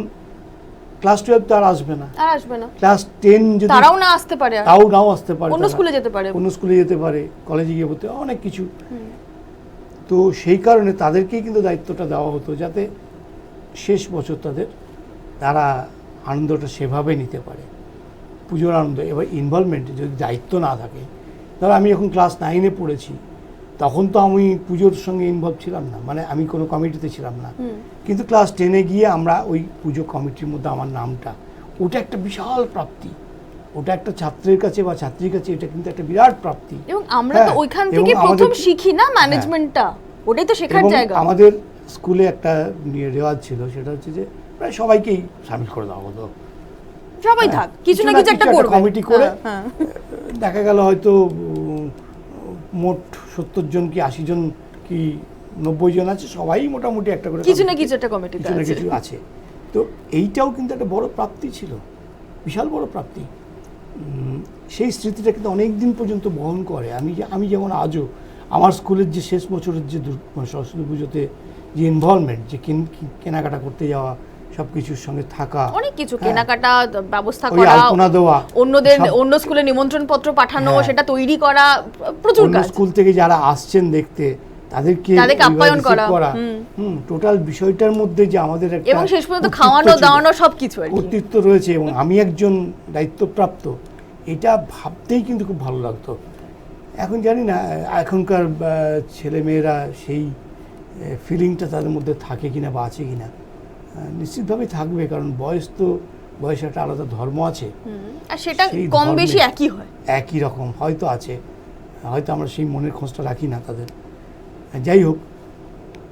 Speaker 2: ক্লাস 12 তো আর আসবে না, ক্লাস 10 যদি
Speaker 1: তারাও না আসতে পারে,
Speaker 2: নাও আসতে পারে,
Speaker 1: অন্য স্কুলে যেতে পারে,
Speaker 2: কলেজে গিয়ে পড়তে, অনেক কিছু। তো সেই কারণে তাদেরকেই কিন্তু দায়িত্বটা দেওয়া হতো, যাতে শেষ বছর তারা আনন্দটা সেভাবে নিতে পারে, পুজোর আনন্দ। এবার ইনভলভমেন্ট যদি দায়িত্ব না থাকে, ধরো আমি যখন ক্লাস 9-এ পড়েছি, তখন তো আমি পুজোর সঙ্গে ইনভলভ ছিলাম না, মানে আমি কোনো কমিটিতে ছিলাম না, কিন্তু ক্লাস 10-এ গিয়ে আমরা ওই পুজো কমিটির মধ্যে আমার নামটা, ওটা একটা বিশাল প্রাপ্তি, ওটা একটা ছাত্রের কাছে বা ছাত্রীর কাছে এটা কিন্তু একটা বিরাট প্রাপ্তি।
Speaker 1: এবং আমরা তো ওইখান থেকে প্রথম শিখি না ম্যানেজমেন্টটা, ওটাই তো শেখার জায়গা।
Speaker 2: আমাদের স্কুলে একটা রেওয়াজ ছিল, সেটা হচ্ছে যে প্রায় সবাইকেই শামিল করে দেওয়া হতো,
Speaker 1: সবাই থাক, কিছু না কিছু একটা করবে,
Speaker 2: কমিটি করে। দেখা গেল হয়তো মোট 70 জন কি 80 জন কি 90 জন আছে, সবাই মোটামুটি একটা করে
Speaker 1: কিছু না কিছু একটা কমিটি
Speaker 2: আছে। তো এইটাও কিন্তু একটা বড় প্রাপ্তি ছিল, বিশাল বড় প্রাপ্তি। সেই স্মৃতিটা কিন্তু অনেক দিন পর্যন্ত বহন করে। আমি যেমন আজও আমার স্কুলের যে শেষ বছরের যে সরস্বতী পুজোতে যে ইনভলভমেন্ট, যে কেনাকাটা করতে যাওয়া, সবকিছুর সঙ্গে থাকা,
Speaker 1: অনেক কিছু কেনাকাটা, ব্যবস্থা করা, অন্য স্কুলে নিমন্ত্রণ পত্র পাঠানো, সেটা তৈরি করা, প্রচুর কাজ।
Speaker 2: স্কুল থেকে যারা আসছেন দেখতে, তাদেরকে
Speaker 1: আপ্যায়ন করা,
Speaker 2: টোটাল বিষয়টার মধ্যে যে আমাদের একটা,
Speaker 1: এবং শেষ পর্যন্ত খাওয়ানো দাওয়ানো সবকিছু
Speaker 2: কর্তৃত্ব রয়েছে, এবং আমি একজন দায়িত্বপ্রাপ্ত, এটা ভাবতেই কিন্তু খুব ভালো লাগতো। এখন জানি না এখনকার ছেলেমেয়েরা সেই ফিলিংটা তাদের মধ্যে থাকে কিনা বা আছে কিনা। নিশ্চিতভাবেই থাকবে, কারণ বয়স একটা আলাদা ধর্ম আছে,
Speaker 1: আর সেটা কম বেশি
Speaker 2: একই রকম হয়তো আছে, হয়তো আমরা সেই মনের খোঁজটা রাখি না তাদের। যাই হোক,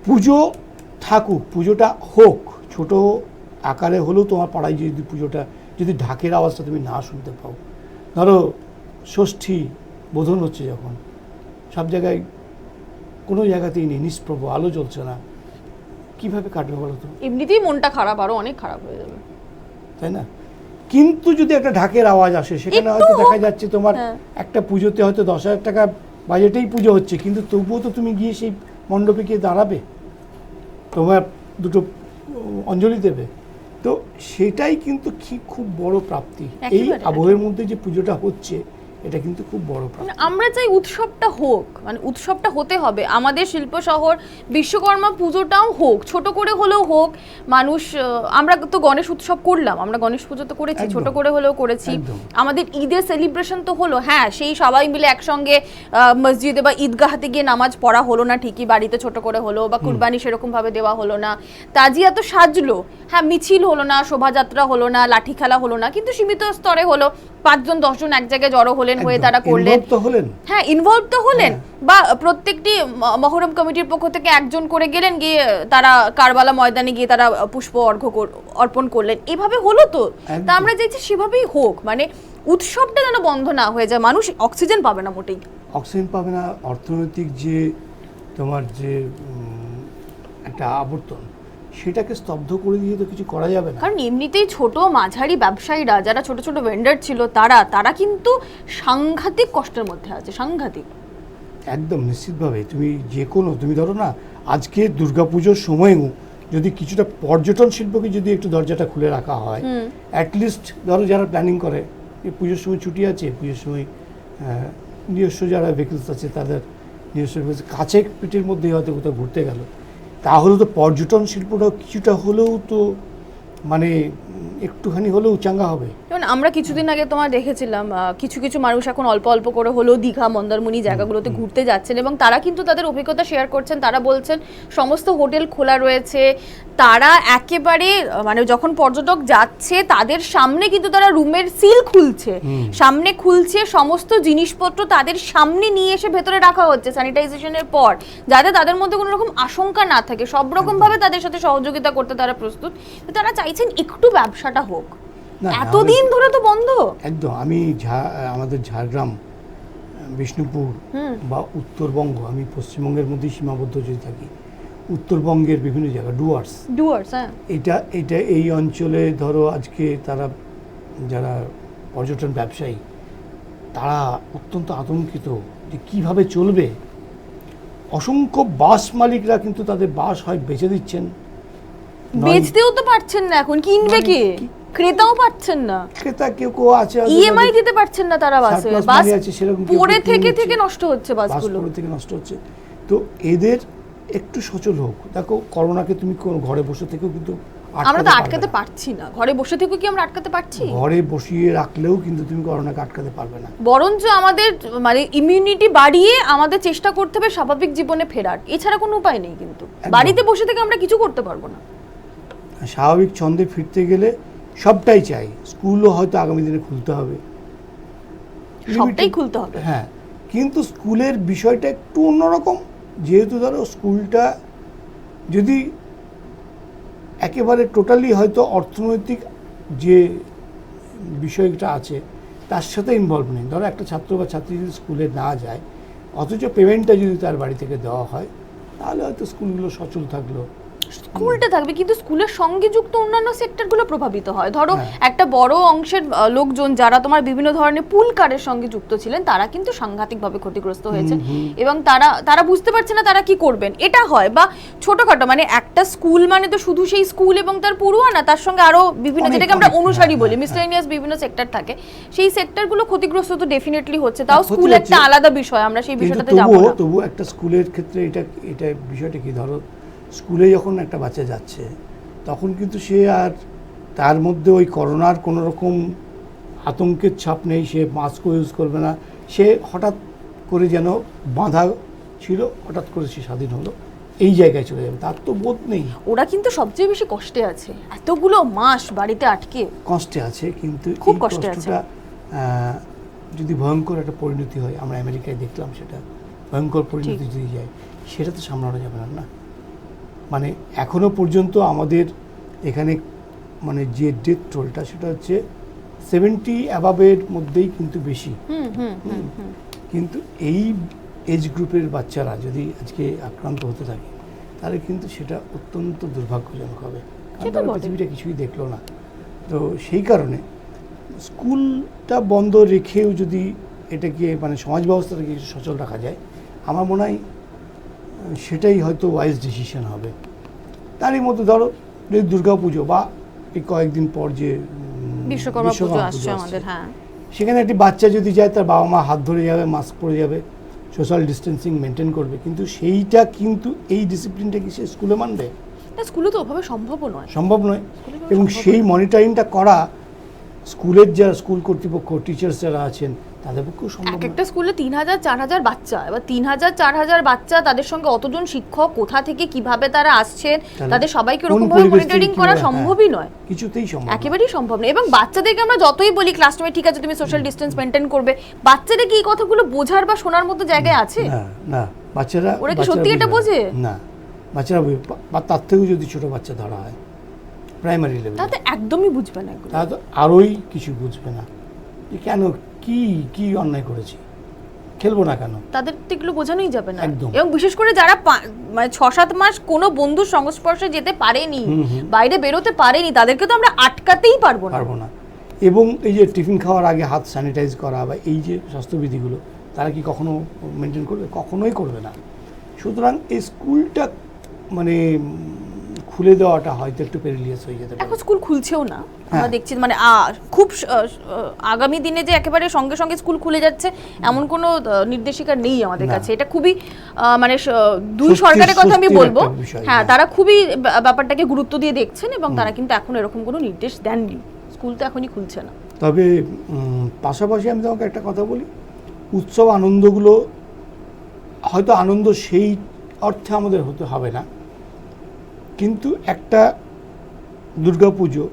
Speaker 2: পুজো থাকুক, পুজোটা হোক, ছোট আকারে হলেও তোমার পাড়ায় যদি ঢাকের আওয়াজটা তুমি না শুনতে পাও, ধরো ষষ্ঠী বোধন হচ্ছে যখন, সব জায়গায় কোনো জায়গাতেই নেই, নিষ্প্রভ, আলো জ্বলছে না, কিভাবে কাটবে বলো তো?
Speaker 1: এমনিতেই মনটা খারাপ, আরো অনেক খারাপ হয়ে যাবে,
Speaker 2: তাই না? কিন্তু যদি একটা ঢাকের আওয়াজ আসে, সেখানে হয়তো দেখা যাচ্ছে তোমার একটা পুজোতে হয়তো 10,000 টাকা বাজেটেই পুজো হচ্ছে, কিন্তু তবুও তো তুমি গিয়ে সেই মণ্ডপে গিয়ে দাঁড়াবে, তোমার দুটো অঞ্জলি দেবে। তো সেটাই কিন্তু খুব বড় প্রাপ্তি। এই আবহের মধ্যে যে পুজোটা হচ্ছে, এটা কিন্তু খুব বড় প্রাপ্তি।
Speaker 1: আমরা চাই উৎসবটা হোক, মানে উৎসবটা হতে হবে, আমাদের শিল্প শহর বিশ্বকর্মা পুজোটাও হোক, ছোট করে হলেও হোক। মানুষ, আমরা তো গণেশ উৎসব করলাম, আমরা গণেশ পুজো তো করেছি, ছোট করে হলেও করেছি, আমাদের ঈদের সেলিব্রেশন তো হলো, হ্যাঁ সেই সবাই মিলে একসঙ্গে মসজিদে বা ঈদগাহতে গিয়ে নামাজ পড়া হলো না ঠিকই, বাড়িতে ছোট করে হলো, বা কুরবানি সেরকম ভাবে দেওয়া হলো না, তাজিয়া তো সাজলো, হ্যাঁ মিছিল হলো না, শোভাযাত্রা হলো না, লাঠি খেলা হলো না, কিন্তু সীমিত স্তরে হলো, 5 জন 10 জন এক জায়গায় জড়ো হলেন, হয়ে তারা করলেন, হ্যাঁ ইনভলভ তো হলেন, বা প্রত্যেকটি মহরম কমিটির পক্ষ থেকে একজন করে গেলেন, গিয়ে তারা কারবালা ময়দানে গিয়ে তারা পুষ্প অর্ঘ্য অর্পণ করলেন, এভাবে হলো তো। তা আমরা চাইছি সেভাবেই হোক, মানে উৎসবটা যেন বন্ধ না হয়ে যায়, মানুষ অক্সিজেন পাবে না মোটেই।
Speaker 2: অক্সিজেন পাবে না, অর্থনৈতিক যে তোমার যে একটা আবর্তন, সেটাকে স্তব্ধ করে দিয়ে তো কিছু করা যাবে না।
Speaker 1: কারণ এমনিতেই ছোট মাঝারি ব্যবসায়ীরা যারা ছোট ছোট ভেন্ডার ছিল, তারা কিন্তু সাংঘাতিক কষ্টের মধ্যে আছে, সাংঘাতিক।
Speaker 2: একদম নিশ্চিতভাবে। তুমি ধরো না, আজকে দুর্গাপুজোর সময়ও যদি কিছুটা পর্যটন শিল্পকে যদি একটু দরজাটা খুলে রাখা হয়, অ্যাটলিস্ট ধরো যারা প্ল্যানিং করে এই পুজোর সময় ছুটি আছে, পুজোর সময় নিজস্ব যারা ভেহিকলস আছে তাদের নিজস্ব কাছে পিঠের মধ্যেই হয়তো কোথাও ঘুরতে গেল, তাহলে তো পর্যটন শিল্পটাও কিছুটা হলেও তো মানে একটুখানি হলেও চাঙ্গা হবে।
Speaker 1: যেমন আমরা কিছুদিন আগে তোমার দেখেছিলাম কিছু কিছু মানুষ এখন অল্প অল্প করে হলেও দীঘা, মন্দারমণি জায়গাগুলোতে ঘুরতে যাচ্ছেন এবং তারা কিন্তু তাদের অভিজ্ঞতা শেয়ার করছেন। তারা বলছেন সমস্ত হোটেল খোলা রয়েছে, তারা একেবারে মানে যখন পর্যটক যাচ্ছে তাদের সামনে কিন্তু তারা রুমের সিল খুলছে, সামনে খুলছে, সমস্ত জিনিসপত্র তাদের সামনে নিয়ে এসে ভেতরে রাখা হচ্ছে স্যানিটাইজেশনের পর, যাতে তাদের মধ্যে কোনো রকম আশঙ্কা না থাকে। সব রকম ভাবে তাদের সাথে সহযোগিতা করতে তারা প্রস্তুত। তারা চাইছেন একটু ব্যবসাটা হোক, এতদিন ধরে তো বন্ধ।
Speaker 2: একদম। আমাদের ঝাড়গ্রাম, বিষ্ণুপুর বা উত্তরবঙ্গ, আমি পশ্চিমবঙ্গের মধ্যেই সীমাবদ্ধ যদি থাকি, উত্তরবঙ্গের বিভিন্ন জায়গা ডুয়ার্স,
Speaker 1: হ্যাঁ,
Speaker 2: এটা এই অঞ্চলে ধরো আজকে তারা যারা পর্যটন ব্যবসায়ী, তারা অত্যন্ত আতঙ্কিত যে কিভাবে চলবে। অসংখ্য বাস মালিকরা কিন্তু তাদের বাস হয় বেচে দিচ্ছেন,
Speaker 1: বেচতেও তো পারছেন না, এখন কিনবে কে? ক্রেতাও পাচ্ছেন না,
Speaker 2: ক্রেতা কেউ আছে,
Speaker 1: ইএমআই দিতে পারছেন না তারা, বাস পড়ে থেকে নষ্ট হচ্ছে, বাসগুলো
Speaker 2: পড়ে থেকে নষ্ট হচ্ছে। তো এদের একটু সচল হোক। দেখো, করোনাকে তুমি ঘরে বসে থেকেও কিন্তু
Speaker 1: আমরা তো আটকাতে পারছি না। ঘরে বসে থেকে কি আমরা আটকাতে পারছি?
Speaker 2: ঘরে বসিয়ে রাখলেও কিন্তু তুমি করোনাকে আটকাতে পারবে না।
Speaker 1: বরঞ্চ আমাদের মানে ইমিউনিটি বাড়িয়ে আমাদের চেষ্টা করতে হবে স্বাভাবিক জীবনে ফেরার, এছাড়া কোনো উপায় নেই। কিন্তু বাড়িতে বসে থেকে আমরা কিছু করতে পারবো না।
Speaker 2: স্বাভাবিক ছন্দে ফিরতে গেলে সবটাই চাই। স্কুলও হয়তো আগামী দিনে খুলতে হবে,
Speaker 1: সবটাই খুলতে হবে,
Speaker 2: হ্যাঁ, কিন্তু স্কুলের বিষয়টা একটু অন্যরকম। যেহেতু ধরো স্কুলটা যদি একেবারে টোটালি হয়তো অর্থনৈতিক যে বিষয়টা আছে তার সাথে ইনভলভ নেই। ধরো একটা ছাত্র বা ছাত্রী যদি স্কুলে না যায়, অথচ পেমেন্টটা যদি তার বাড়ি থেকে দেওয়া হয়, তাহলে হয়তো স্কুলগুলো সচল থাকলো।
Speaker 1: স্কুলটা থাকবে, কিন্তু স্কুলের সঙ্গে যুক্ত অন্যান্য সেক্টরগুলো প্রভাবিত হয়। ধরো একটা বড় অংশের লোকজন যারা তোমার বিভিন্ন ধরনের পুল কারের সঙ্গে যুক্ত ছিলেন, তারা কিন্তু সাংঘাতিকভাবে ক্ষতিগ্রস্ত হয়েছে এবং তারা বুঝতে পারছে না তারা কি করবেন। এটা হয় বা ছোটখাটো, মানে একটা স্কুল মানে তো শুধু সেই স্কুল এবং তার পড়ুয়া না, তার সঙ্গে আরো বিভিন্ন, যেটাকে আমরা অনুসারী বলি, মিসলেনিয়াস বিভিন্ন সেক্টর থাকে, সেই সেক্টরগুলো ক্ষতিগ্রস্ত তো ডেফিনেটলি হচ্ছে। তাও স্কুল একটা আলাদা বিষয়, আমরা সেই বিষয়টাতে যাব না।
Speaker 2: তবু একটা স্কুলের ক্ষেত্রে এটা বিষয়টা কি, ধরো স্কুলে যখন একটা বাচ্চা যাচ্ছে, তখন কিন্তু সে আর তার মধ্যে ওই করোনার কোনো রকম আতঙ্কের ছাপ নেই, সে মাস্কও ইউজ করবে না। সে হঠাৎ করে যেন বাঁধা ছিল, হঠাৎ করে সে স্বাধীন হলো, এই জায়গায় চলে যাবে, তার তো বোধ নেই।
Speaker 1: ওরা কিন্তু সবচেয়ে বেশি কষ্টে আছে, এতগুলো মাস বাড়িতে আটকে
Speaker 2: কষ্টে আছে। কিন্তু
Speaker 1: খুব কষ্টে আছে।
Speaker 2: যদি ভয়ঙ্কর একটা পরিণতি হয়, আমরা আমেরিকায় দেখলাম, সেটা ভয়ঙ্কর পরিণতি যদি যায়, সেটা তো সামলানো যাবে না। মানে এখনো পর্যন্ত আমাদের এখানে মানে যে ডেথ টোলটা, সেটা হচ্ছে 70 অ্যাবাবের মধ্যেই কিন্তু বেশি। কিন্তু এই এজ গ্রুপের বাচ্চারা যদি আজকে আক্রান্ত হতে থাকে, তাহলে কিন্তু সেটা অত্যন্ত দুর্ভাগ্যজনক হবে, কারণ তারা পৃথিবীটা কিছুই দেখলো না। তো সেই কারণে স্কুলটা বন্ধ রেখেও যদি এটাকে মানে সমাজ ব্যবস্থাটাকে সচল রাখা যায়, আমার মনে হয় সেটাই হয়তো ওয়াইজ ডিসিশন হবে। তারই মধ্যে ধরো যদি দুর্গাপুজো বা এই কয়েকদিন পর যে
Speaker 1: বিশ্বকর্মা পুজো আসছে আমাদের, হ্যাঁ,
Speaker 2: সেখানে একটি বাচ্চা যদি যায়, তার বাবা মা হাত ধরে যাবে, মাস্ক পরে যাবে, সোশ্যাল ডিস্টেন্সিং মেনটেন করবে, কিন্তু সেইটা কিন্তু এই ডিসিপ্লিনটা কি সে স্কুলে মানবে?
Speaker 1: না, স্কুলে তো ওভাবে সম্ভব নয়।
Speaker 2: এবং সেই মনিটরিংটা করা স্কুলের যারা স্কুল কর্তৃপক্ষ, টিচার্স যারা আছেন, তাদের পক্ষেও সম্ভব নয়।
Speaker 1: একটা স্কুলে 3000-4000 বাচ্চা, এবার 3000-4000 বাচ্চা, তাদের সঙ্গে অতজন শিক্ষক, কোথা থেকে কিভাবে তারা আসছেন, তাদের সবাইকে ওরকমভাবে মনিটরিং করা সম্ভবই নয়,
Speaker 2: কিছুতেই সম্ভব,
Speaker 1: একেবারেই সম্ভব নয়। এবং বাচ্চাদেরকে আমরা যতই বলি ক্লাসরুমে ঠিক আছে তুমি সোশ্যাল ডিস্টেন্স মেনটেন করবে, বাচ্চাদের কি এই কথাগুলো বোঝার বা শোনার মতো জায়গায় আছে?
Speaker 2: না, বাচ্চারা,
Speaker 1: ওরা কি সত্যি এটা বোঝে?
Speaker 2: না, বাচ্চারা বা তার থেকেও যদি ছোট বাচ্চা ধরা হয় প্রাইমারি লেভেলে,
Speaker 1: তাতে একদমই বুঝবে না,
Speaker 2: তা তো আরোই কিছু বুঝবে না। যে কেন, কি কি অন্যায় করেছি, খেলবো না কেন?
Speaker 1: তাদের তো এগুলো বোঝানোই যাবে না।
Speaker 2: একদম।
Speaker 1: এবং বিশেষ করে যারা মানে 6-7 মাস কোনো বন্ধুর সংস্পর্শে যেতে পারেনি, বাইরে বেরোতে পারেনি, তাদেরকে তো আমরা আটকাতেই পারবো না।
Speaker 2: এবং এই যে টিফিন খাওয়ার আগে হাত স্যানিটাইজ করা বা এই যে স্বাস্থ্যবিধিগুলো তারা কি কখনো মেনটেন করবে? কখনোই করবে না। সুতরাং এই স্কুলটা মানে খুলে দেওয়াটা হয়তো একটু পেরিলিয়াস হয়ে যেতে পারে।
Speaker 1: এখন স্কুল খুলছেও না, আমরা
Speaker 2: হ্যাঁ।
Speaker 1: দেখছি মানে খুব আগামী দিনে যে একেবারে সঙ্গে সঙ্গে স্কুল খুলে যাচ্ছে এমন কোনো নির্দেশিকা নেই আমাদের
Speaker 2: না।
Speaker 1: কাছে। এটা খুবই মানে দুই
Speaker 2: স্বস্তির-
Speaker 1: সরকারের কথা আমি
Speaker 2: স্বস্তির
Speaker 1: বলবো,
Speaker 2: একটা বিষয়,
Speaker 1: হ্যাঁ
Speaker 2: হ্যাঁ।
Speaker 1: তারা খুবই ব্যাপারটাকে গুরুত্ব দিয়ে দেখছেন এবং তারা কিন্তু এখন এরকম কোনো নির্দেশ দেননি। স্কুল তো এখনই খুলছে না।
Speaker 2: তবে পাশাপাশি আমি তোমাকে একটা কথা বলি, উৎসব আনন্দগুলো হয়তো আনন্দ সেই অর্থে আমাদের হতে হবে না, কিন্তু একটা দুর্গা পুজো,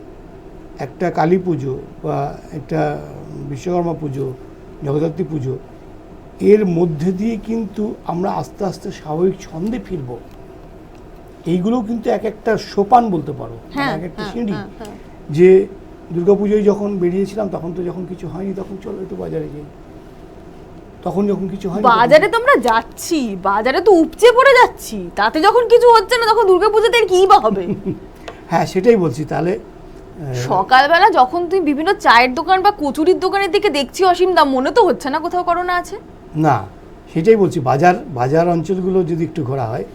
Speaker 2: একটা কালী পুজো বা একটা বিশ্বকর্মা পুজো, জগদ্ধাত্রী পুজো, এর মধ্যে দিয়ে কিন্তু আমরা আস্তে আস্তে স্বাভাবিক ছন্দে ফিরব। এইগুলোও কিন্তু এক একটা সোপান বলতে পারো,
Speaker 1: হ্যাঁ,
Speaker 2: এক একটা
Speaker 1: হ্যাঁ,
Speaker 2: সিঁড়ি।
Speaker 1: হ্যাঁ, হ্যাঁ।
Speaker 2: যে দুর্গাপুজোয় যখন বেরিয়েছিলাম তখন তো যখন কিছু হয়নি, তখন চলো একটু বাজারে যাই, তখন যখন কিছু হয়নি
Speaker 1: বাজারে তো আমরা যাচ্ছি, বাজারে তো উপচে পড়ে যাচ্ছি, তাতে যখন কিছু হচ্ছে না তখন দুর্গাপূজাতে আর কি বা হবে?
Speaker 2: হ্যাঁ সেটাই বলছি। তাহলে
Speaker 1: সকালবেলা যখন তুমি বিভিন্ন চায়ের দোকান বা কচুরির দোকানের দিকে দেখছি অসীম দাম, মনে তো হচ্ছে না কোথাও করোনা আছে?
Speaker 2: না, সেটাই বলছি, বাজার অঞ্চলগুলো যদি একটু ঘোরা হয়,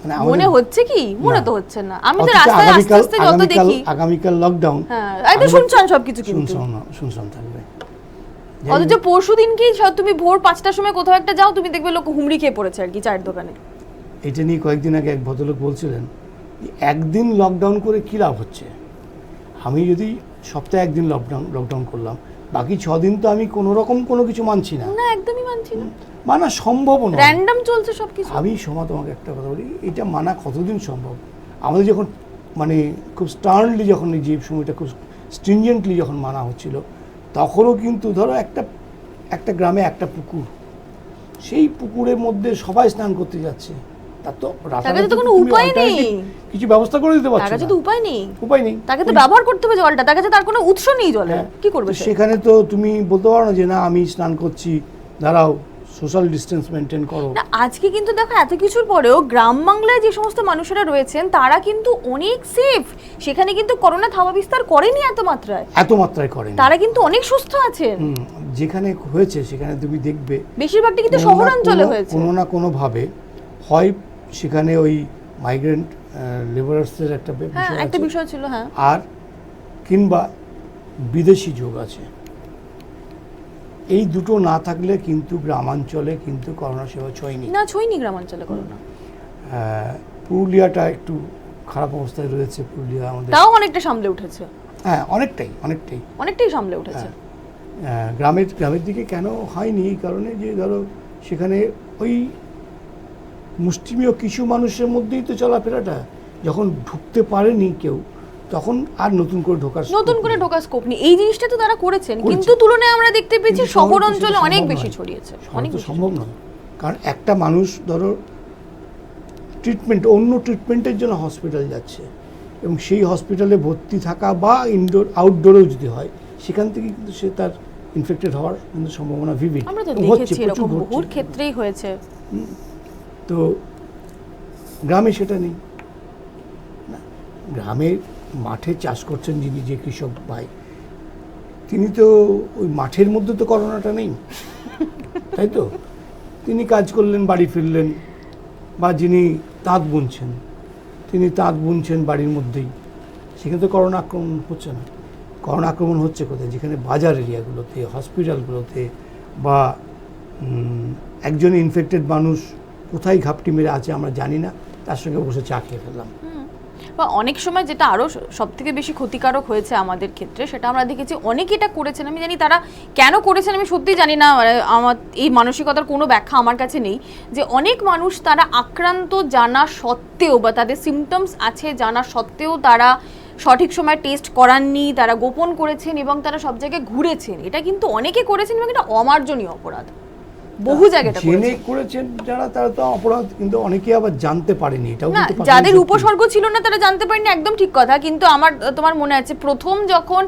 Speaker 2: মানে
Speaker 1: মনে হচ্ছে কি? মনে
Speaker 2: না।
Speaker 1: তো হচ্ছে না। আমি তো
Speaker 2: অথচ
Speaker 1: রাস্তায় আস্তে আস্তে যত দেখি,
Speaker 2: আগামীকাল লকডাউন,
Speaker 1: হ্যাঁ একদম শুনছান সবকিছু, কিন্তু
Speaker 2: শুনশান থাকবে।
Speaker 1: অথচ পরশু দিন কি তুমি ভোর 5টার সময় কোথাও একটা যাও, তুমি দেখবে লোক হুমড়ি খেয়ে পড়েছে আর কি চায়ের দোকানে।
Speaker 2: এটা নিয়ে কয়েকদিন আগে এক ভদ্রলোক বলছিলেন, একদিন লকডাউন করে কী লাভ হচ্ছে? আমি যদি সপ্তাহে একদিন লকডাউন করলাম, বাকি 6 দিন তো আমি কোনো রকম কোনো কিছু মানছি না,
Speaker 1: না একদমই মানছি না,
Speaker 2: মানা সম্ভব নয়।
Speaker 1: র্যান্ডম চলছে সবকিছু।
Speaker 2: আমি তোমাকে একটা কথা বলি, এটা মানা কতদিন সম্ভব? আমাদের যখন মানে খুব স্টার্নলি যখন এই যে সময়টা খুব স্ট্রিনজেন্টলি যখন মানা হচ্ছিল, তখনও কিন্তু ধরো একটা গ্রামে একটা পুকুর, সেই পুকুরের মধ্যে সবাই স্নান করতে যাচ্ছে, তার তো
Speaker 1: তার কাছে তো কোনো উপায় নেই,
Speaker 2: কিছু ব্যবস্থা করে দিতে
Speaker 1: তার
Speaker 2: পারছে
Speaker 1: কাছে
Speaker 2: না।
Speaker 1: তো উপায় নেই,
Speaker 2: উপায় নেই,
Speaker 1: তাকে তো ব্যবহার করতে হবে জলটা, তার কাছে তার কোনো উৎস নেই জলের,
Speaker 2: হ্যাঁ।
Speaker 1: কি করবে
Speaker 2: তো
Speaker 1: সে?
Speaker 2: সেখানে তো তুমি বলতে পারো না যে না আমি স্নান করছি, দাঁড়াও সোশ্যাল ডিস্টেন্স মেনটেন করো।
Speaker 1: না আজকে কিন্তু দেখো এত কিছুর পরেও গ্রাম বাংলায় যে সমস্ত মানুষেরা রয়েছেন তারা কিন্তু অনেক সেফ, সেখানে কিন্তু করোনা থাবা বিস্তার করেনি এত মাত্রায়
Speaker 2: করেনি,
Speaker 1: তারা কিন্তু অনেক সুস্থ আছেন।
Speaker 2: যেখানে হয়েছে সেখানে তুমি দেখবে
Speaker 1: বেশিরভাগটা কিন্তু শহরাঞ্চলে হয়েছে।
Speaker 2: কোনো না কোনোভাবে হয় সেখানে ওই মাইগ্রেন্ট লেবারার্সের একটা
Speaker 1: হ্যাঁ
Speaker 2: বিষয়
Speaker 1: একটা
Speaker 2: আছে,
Speaker 1: বিষয় ছিল, হ্যাঁ।
Speaker 2: আর কিংবা বিদেশি যোগ আছে। এই দুটো না থাকলে কিন্তু গ্রামাঞ্চলে কিন্তু করোনা সেবা ছয়নি।
Speaker 1: না ছয়নি গ্রামাঞ্চলে করোনা।
Speaker 2: পুরুলিয়াটা একটু খারাপ অবস্থায় রয়েছে, পুরুলিয়া আমাদের
Speaker 1: তাও অনেকটা সামলে উঠেছে,
Speaker 2: হ্যাঁ অনেকটাই
Speaker 1: অনেকটাই সামলে উঠেছে।
Speaker 2: গ্রামের দিকে কেন হয়নি? এই কারণে যে ধরো সেখানে ওই মুষ্টিমেয় কিছু মানুষের মধ্যেই তো চলাফেরাটা, যখন ঢুকতে পারেনি কেউ তখন আর নতুন করে
Speaker 1: ঢোকার স্কোপ নেই। এই জিনিসটা তো তারা করেছেন,
Speaker 2: করেছে।
Speaker 1: কিন্তু তুলনায় আমরা দেখতে পেয়েছি
Speaker 2: কিন্তু
Speaker 1: শহর
Speaker 2: শহরে তো
Speaker 1: অঞ্চলে
Speaker 2: সেটা
Speaker 1: অনেক
Speaker 2: সম্ভব
Speaker 1: বেশি
Speaker 2: নয়।
Speaker 1: ছড়িয়েছে,
Speaker 2: শহরে
Speaker 1: অনেক
Speaker 2: তো
Speaker 1: বেশি
Speaker 2: সম্ভব নয়, কারণ একটা মানুষ ধরো অন্য ট্রিটমেন্টের জন্য হসপিটাল যাচ্ছে, এবং সেই হসপিটালে ভর্তি থাকা বা আউটডোরেও যদি হয়, সেখান থেকে কিন্তু সে তার ইনফেক্টেড হওয়ার কিন্তু সম্ভাবনা ভিভিড।
Speaker 1: আমরা তো
Speaker 2: হচ্ছে,
Speaker 1: দেখেছি এরকম
Speaker 2: প্রচুর
Speaker 1: বহুর
Speaker 2: হচ্ছে।
Speaker 1: ক্ষেত্রেই হয়েছে।
Speaker 2: তো গ্রামে সেটা নেই না। গ্রামে মাঠে চাষ করছেন যিনি, যে কৃষক ভাই, তিনি তো ওই মাঠের মধ্যে তো করোনাটা নেই, তাই তো? তিনি কাজ করলেন, বাড়ি ফিরলেন, বা যিনি তাঁত বুনছেন, তিনি তাঁত বুনছেন বাড়ির মধ্যেই, সেখানে তো করোনা আক্রমণ হচ্ছে না। করোনা আক্রমণ হচ্ছে কোথায়? যেখানে বাজার এরিয়াগুলোতে, হসপিটালগুলোতে, বা একজন ইনফেক্টেড মানুষ কোথায় ঘাপটি মেরে আছে আমরা জানি না, তার সঙ্গে বসে চা খেয়ে ফেললাম।
Speaker 1: বা অনেক সময় যেটা আরও সবথেকে বেশি ক্ষতিকারক হয়েছে আমাদের ক্ষেত্রে, সেটা আমরা দেখেছি অনেকে এটা করেছেন, আমি জানি তারা কেন করেছেন আমি সত্যিই জানি না, আমার এই মানসিকতার কোনো ব্যাখ্যা আমার কাছে নেই, যে অনেক মানুষ তারা আক্রান্ত জানা সত্ত্বেও বা তাদের সিমটমস আছে জানা সত্ত্বেও তারা সঠিক সময় টেস্ট করাননি, তারা গোপন করেছেন এবং তারা সব জায়গায় ঘুরেছেন। এটা কিন্তু অনেকে করেছেন এবং এটা অমার্জনীয় অপরাধ। বহু জায়গায় এটা
Speaker 2: জেনে
Speaker 1: করেছে।
Speaker 2: করেছেন যারা, তারা তো অপরাধ, কিন্তু অনেকে আবার জানতে পারেনি, এটাও
Speaker 1: না,
Speaker 2: কিন্তু
Speaker 1: যাদের উপসর্গ ছিল না তারা জানতে পারেনি, একদম ঠিক কথা। কিন্তু তোমার মনে আছে প্রথম যখন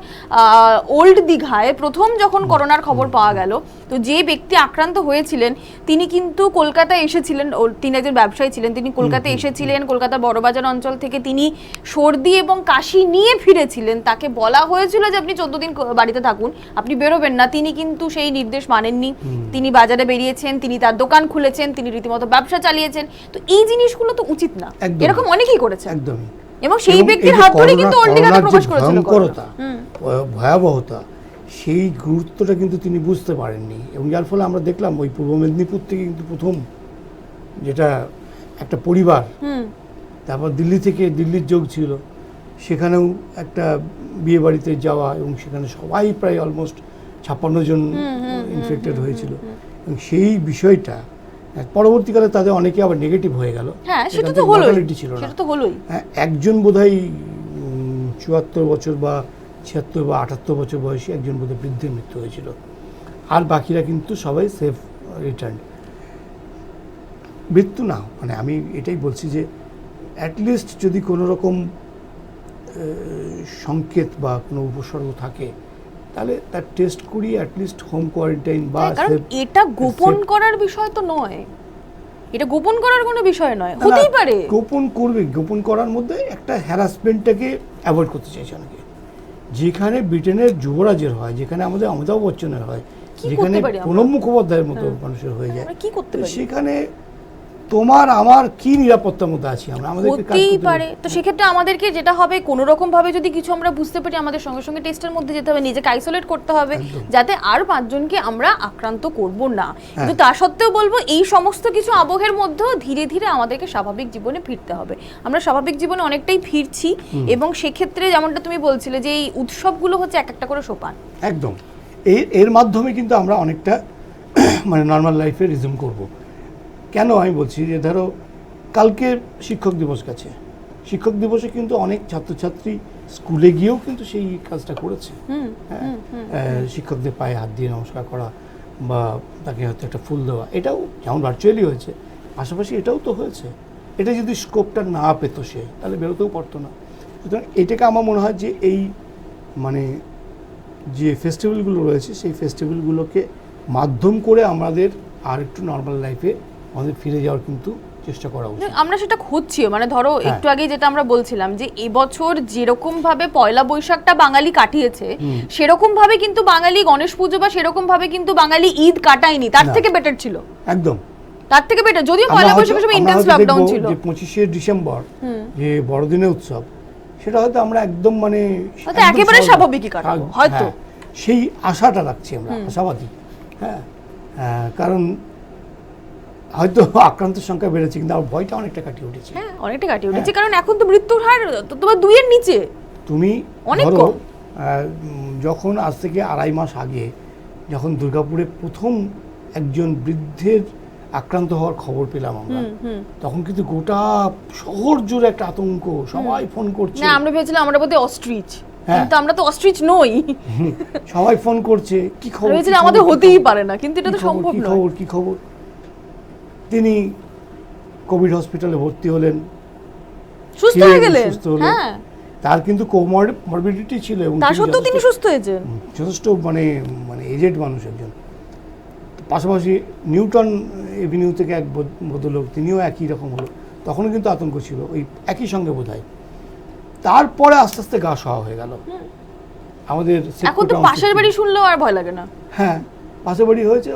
Speaker 1: ওল্ড দীঘায় প্রথম যখন করোনার খবর পাওয়া গেল, তো যে ব্যক্তি আক্রান্ত হয়েছিলেন তিনি কিন্তু কলকাতায় এসেছিলেন, তিনি একজন ব্যবসায়ী ছিলেন, তিনি কলকাতায় এসেছিলেন, কলকাতার বড়বাজার অঞ্চল থেকে তিনি সর্দি এবং কাশি নিয়ে ফিরেছিলেন। তাকে বলা হয়েছিল যে আপনি 14 দিন বাড়িতে থাকুন, আপনি বেরোবেন না, তিনি কিন্তু সেই নির্দেশ মানেননি। তিনি বাজারে বেরিয়েছেন, তিনি তার দোকান খুলেছেন, তিনি রীতিমতো ব্যবসা চালিয়েছেন। তো এই জিনিসগুলো তো উচিত না, এরকম অনেকেই করেছে
Speaker 2: একদমই।
Speaker 1: এবং সেই ব্যক্তির হাত ধরে কিন্তু ওল্ড দীঘাতে প্রবেশ করেছিল।
Speaker 2: ভয়াবহতা, সেই গুরুত্বটা কিন্তু তিনি বুঝতে পারেননি, এবং যার ফলে আমরা দেখলাম ওই পূর্ব মেদিনীপুর থেকে কিন্তু প্রথম যেটা একটা পরিবার, তারপর দিল্লি থেকে, দিল্লির যোগ ছিল, সেখানেও একটা বিয়ে বাড়িতে যাওয়া, এবং সেখানে সবাই প্রায় অলমোস্ট 56 জন ইনফেক্টেড হয়েছিল। এবং সেই বিষয়টা পরবর্তীকালে তাদের অনেকে আবার নেগেটিভ হয়ে গেল।
Speaker 1: হ্যাঁ, সেটা তো হলোই,
Speaker 2: ছিল না,
Speaker 1: সেটা তো হলোই।
Speaker 2: একজন বোধহয় 74 বছর বা 76 বা 78 বছর বয়সী একজন বোধহয় বৃদ্ধের মৃত্যু হয়েছিল, আর বাকিরা কিন্তু সবাই সেফ রিটার্ন। মৃত্যু না, মানে আমি এটাই বলছি যে অ্যাটলিস্ট যদি কোনো রকম সংকেত বা কোনো উপসর্গ থাকে, তাহলে তার টেস্ট করি, অ্যাটলিস্ট হোম কোয়ারেন্টাইন বা
Speaker 1: এটা গোপন করার বিষয় তো নয়, এটা গোপন করার কোনো বিষয় নয়, হতেই পারে
Speaker 2: গোপন করবে। গোপন করার মধ্যে একটা হ্যারাসমেন্টটাকে অ্যাভয়েড করতে চাইছে অনেকে। যেখানে ব্রিটেনের যুবরাজের হয়, যেখানে আমাদের অমিতাভ বচ্চনের হয়, যেখানে প্রণব মুখোপাধ্যায়ের মতো মানুষের হয়ে যায়,
Speaker 1: কি করতে পারি?
Speaker 2: সেখানে তোমার আমার কি নিরাপত্তার মধ্যে আছি আমরা, আমাদেরকে কাজ
Speaker 1: হতেই
Speaker 2: করতে
Speaker 1: পারে। তো সেক্ষেত্রে আমাদেরকে যেটা হবে, কোনো রকম ভাবে যদি কিছু আমরা বুঝতে পারি, আমাদের সঙ্গে সঙ্গে টেস্টের মধ্যে যেতে হবে, নিজেকে আইসোলেট করতে হবে, যাতে আর 5 জনকে আমরা আক্রান্ত করব না। কিন্তু তা সত্ত্বেও বলবো, এই সমস্ত কিছু আবহের মধ্যেও ধীরে ধীরে আমাদেরকে স্বাভাবিক জীবনে ফিরতে হবে। আমরা স্বাভাবিক জীবনে অনেকটাই ফিরছি, এবং সেক্ষেত্রে যেমনটা তুমি বলছিলে যে এই উৎসবগুলো হচ্ছে এক একটা করে সোপান।
Speaker 2: একদম, এর মাধ্যমে কিন্তু আমরা অনেকটা মানে নর্মাল লাইফে রিজিউম করব। কেন আমি বলছি যে ধরো কালকে শিক্ষক দিবস গেছে, শিক্ষক দিবসে কিন্তু অনেক ছাত্রছাত্রী স্কুলে গিয়েও কিন্তু সেই কাজটা করেছে। শিক্ষকদের পায়ে হাত দিয়ে নমস্কার করা বা তাকে হয়তো একটা ফুল দেওয়া, এটাও যেমন ভার্চুয়ালি হয়েছে, পাশাপাশি এটাও তো হয়েছে। এটা যদি স্কোপটা না পেতো সে, তাহলে বেরোতেও পারতো না। সুতরাং এটাকে আমার মনে হয় যে এই মানে যে ফেস্টিভ্যালগুলো রয়েছে, সেই ফেস্টিভ্যালগুলোকে মাধ্যম করে আমাদের আর একটু নর্মাল লাইফে আমাদের ফিরে যাওয়ার কিন্তু চেষ্টা করা উচিত।
Speaker 1: আমরা সেটা খুঁজছিও, মানে ধরো একটু আগে যেটা আমরা বলছিলাম যে এবছর যেরকম ভাবে পয়লা বৈশাখটা বাঙালি কাটিয়েছে, সেরকম ভাবে কিন্তু বাঙালি গণেশ পুজো বা সেরকম ভাবে কিন্তু বাঙালি ঈদ কাটায়নি, তার থেকে বেটার ছিল,
Speaker 2: একদম
Speaker 1: তার থেকে বেটার। যদিও পয়লা বৈশাখের সময় ইন্টেন্স লকডাউন ছিল,
Speaker 2: যে 25শে ডিসেম্বর যে বড়দিনের উৎসব, সেটা হয়তো আমরা একদম মানে
Speaker 1: একেবারে স্বাভাবিকই কাটাবো হয়তো,
Speaker 2: সেই আশাটা রাখছি আমরা, আশাবাদী। হ্যাঁ, কারণ হয়তো আক্রান্তের সংখ্যা বেড়েছে, কিন্তু আমার ভয়টা অনেকটা কাটিয়ে উঠেছে।
Speaker 1: হ্যাঁ, অনেকটা কাটিয়ে উঠেছে, কারণ এখন তো মৃত্যুর হার তোমার 2 এর নিচে।
Speaker 2: তুমি
Speaker 1: অনেক
Speaker 2: ধরো
Speaker 1: কম।
Speaker 2: যখন আজ থেকে 2.5 মাস আগে যখন দুর্গাপুরে প্রথম একজন বৃদ্ধের আক্রান্ত হওয়ার খবর পেলাম আমরা, তখন কিন্তু গোটা শহর জুড়ে একটা আতঙ্ক, সবাই ফোন করছে।
Speaker 1: না, আমরা ভেবেছিলাম আমরা বোধহয় অস্ট্রিচ, কিন্তু আমরা তো অস্ট্রিচ নই।
Speaker 2: সবাই ফোন করছে, কি খবর,
Speaker 1: ভেবেছিলাম আমাদের হতেই পারে না, কিন্তু এটা তো সম্ভব নয়।
Speaker 2: কি খবর। তিনি কোভিড হসপিটালে ভর্তি হলেন,
Speaker 1: সুস্থ হয়ে গেলেন। হ্যাঁ,
Speaker 2: তার কিন্তু কোমরবিডিটি ছিল, এবং
Speaker 1: তার সত্ত্বেও তিনি সুস্থ হয়েছেন।
Speaker 2: যথেষ্ট মানে এজেড মানুষ একজন। পাশাপাশি নিউটন এভিনিউ থেকে এক ভদ্রলোক, তিনিও একই রকম হলো, তখনও কিন্তু আতঙ্ক ছিল, ওই একই সঙ্গে বোধহয়। তারপরে আস্তে আস্তে গা সওয়া হয়ে গেল আমাদের।
Speaker 1: এখন তো পাশের বাড়ি শুনলেও আর ভয় লাগে না।
Speaker 2: হ্যাঁ, পাশের বাড়ি হয়েছে,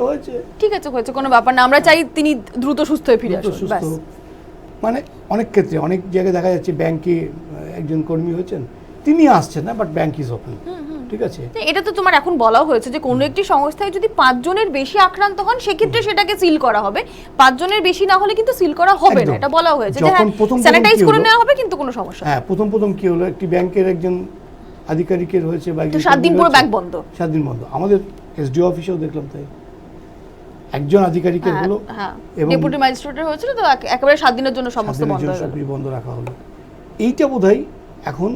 Speaker 1: ঠিক আছে, হয়েছে, কোনো ব্যাপার না, আমরা চাই তিনি দ্রুত সুস্থ হয়ে ফিরে আসুন, ব্যাস।
Speaker 2: মানে অনেক ক্ষেত্রে অনেক জায়গায় দেখা যাচ্ছে, ব্যাংকে একজন কর্মী হয়েছেন, তিনি আসছেন না, বাট ব্যাংক ইজ ওপেন, ঠিক আছে।
Speaker 1: এটা তো তোমার এখন বলা হয়েছে যে কোনো একটি সংস্থায় যদি 5 জনের বেশি আক্রান্ত হন, সেক্ষেত্রে সেটাকে সিল করা হবে, 5 জনের বেশি না হলে কিন্তু সিল করা হবে না, এটা বলা হয়েছে। যে স্যানিটাইজ করে নেওয়া হবে, কিন্তু কোনো সমস্যা।
Speaker 2: হ্যাঁ, প্রথম কি হলো, একটি ব্যাংকের একজন আধিকারিকের হয়েছে, বা
Speaker 1: 7 দিন পুরো ব্যাংক বন্ধ,
Speaker 2: 7 দিন বন্ধ। আমাদের এসডিও অফিসেও দেখলাম তাই, একজন আধিকারিকের হলো,
Speaker 1: এবং ডেপুটি ম্যাজিস্ট্রেটের হয়েছিল, তো একেবারে 7 দিনের জন্য সমস্ত
Speaker 2: বন্ধ রাখা হলো। এইটা বোধহয় এখন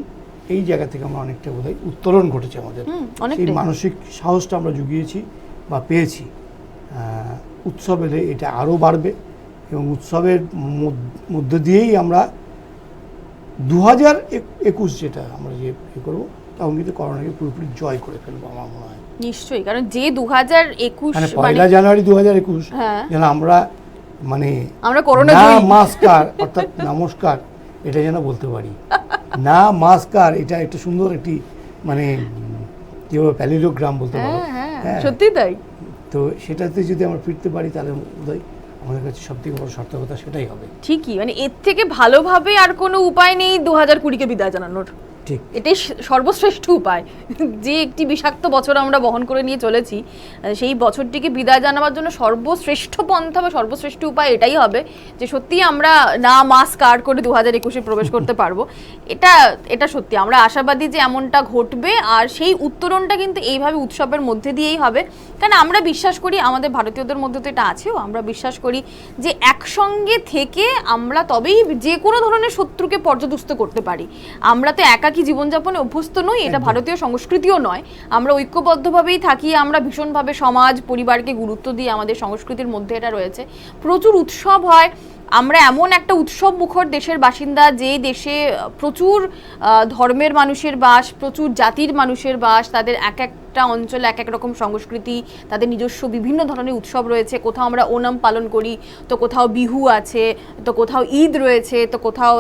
Speaker 2: এই জায়গা থেকে আমরা অনেকটা বোধহয় উত্তরণ ঘটেছে আমাদের, এই মানসিক সাহসটা আমরা জুগিয়েছি বা পেয়েছি। উৎসব এলে এটা আরও বাড়বে এবং উৎসবের মধ্য দিয়েই আমরা 2021 যেটা আমরা যে করবো তখন কিন্তু করোনাকে পুরোপুরি জয় করে ফেলবো আমার মনে হয়।
Speaker 1: নিশ্চয়ই, কারণ যে 2021
Speaker 2: মানে 1 জানুয়ারি 2021 যেন আমরা মানে
Speaker 1: আমরা করোনা
Speaker 2: নমস্কার অর্থাৎ নমস্কার এটা যেন বলতে পারি। নমস্কার এটা একটা সুন্দর একটি মানে কি বলবো প্যালিলোগ্রাম বলতে পারো।
Speaker 1: হ্যাঁ সত্যি তাই।
Speaker 2: তো সেটাতে যদি আমরা ফিরতে পারি তাহলে বোধহয় আমাদের কাছে সবথেকে বড় সার্থকতা সেটাই হবে।
Speaker 1: ঠিকই, মানে এর থেকে ভালোভাবে আর কোনো উপায় নেই 2020-কে বিদায় জানানোর।
Speaker 2: ঠিক,
Speaker 1: এটাই সর্বশ্রেষ্ঠ উপায়। যে একটি বিষাক্ত বছর আমরা বহন করে নিয়ে চলেছি, সেই বছরটিকে বিদায় জানাবার জন্য সর্বশ্রেষ্ঠ পন্থা বা সর্বশ্রেষ্ঠ উপায় এটাই হবে যে সত্যি আমরা না মাস্ক কার্ড করে 2021-এ প্রবেশ করতে পারবো। এটা সত্যি আমরা আশাবাদী যে এমনটা ঘটবে, আর সেই উত্তরণটা কিন্তু এইভাবে উৎসবের মধ্যে দিয়েই হবে। কারণ আমরা বিশ্বাস করি, আমাদের ভারতীয়দের মধ্যে তো এটা আছেও, আমরা বিশ্বাস করি যে একসঙ্গে থেকে আমরা তবেই যে কোনো ধরনের শত্রুকে পর্যদুস্ত করতে পারি। আমরা তো একাকি জীবনযাপনে অভ্যস্ত নই, এটা ভারতীয় সংস্কৃতিও নয়। আমরা ঐক্যবদ্ধভাবেই থাকি, আমরা ভীষণভাবে সমাজ পরিবারকে গুরুত্ব দিয়ে আমাদের সংস্কৃতির মধ্যে এটা রয়েছে। প্রচুর উৎসব হয়, আমরা এমন একটা উৎসব মুখর দেশের বাসিন্দা যে দেশে প্রচুর ধর্মের মানুষের বাস, প্রচুর জাতির মানুষের বাস, তাদের এক একটা অঞ্চলে এক এক রকম সংস্কৃতি, তাদের নিজস্ব বিভিন্ন ধরনের উৎসব রয়েছে। কোথাও আমরা ওনাম পালন করি, তো কোথাও বিহু আছে, তো কোথাও ঈদ রয়েছে, তো কোথাও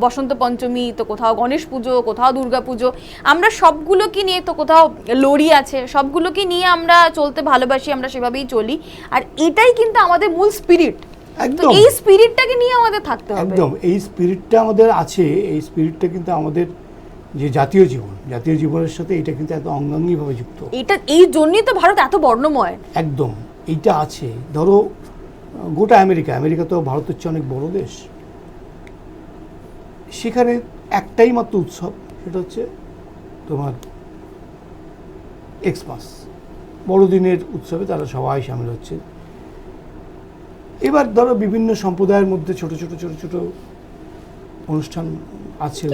Speaker 1: বসন্ত পঞ্চমী, তো কোথাও গণেশ পুজো, কোথাও দুর্গা পুজো। আমরা সবগুলোকে নিয়ে, তো কোথাও লোরি আছে, সবগুলোকে নিয়ে আমরা চলতে ভালোবাসি, আমরা সেভাবেই চলি। আর এটাই কিন্তু আমাদের মূল স্পিরিট।
Speaker 2: একদম
Speaker 1: এই স্পিরিটটাকে নিয়ে আমাদের থাকতে হবে।
Speaker 2: একদম এই স্পিরিটটা আমাদের আছে। এই স্পিরিটটা কিন্তু আমাদের যে জাতীয় জীবনের সাথে এটা কিন্তু এত অঙ্গাঙ্গিভাবে যুক্ত।
Speaker 1: এই জন্যই তো ভারত এত বর্ণময়।
Speaker 2: একদম এইটা আছে। ধরো গোটা আমেরিকা তো ভারতের চেয়ে অনেক বড় দেশ, সেখানে একটাই মাত্র উৎসব, সেটা হচ্ছে তোমার এক্সমাস, বড়দিনের উৎসবে তারা সবাই সামিল হচ্ছে। এবার ধরো বিভিন্ন সম্প্রদায়ের মধ্যে ছোট ছোট অনুষ্ঠান আছে,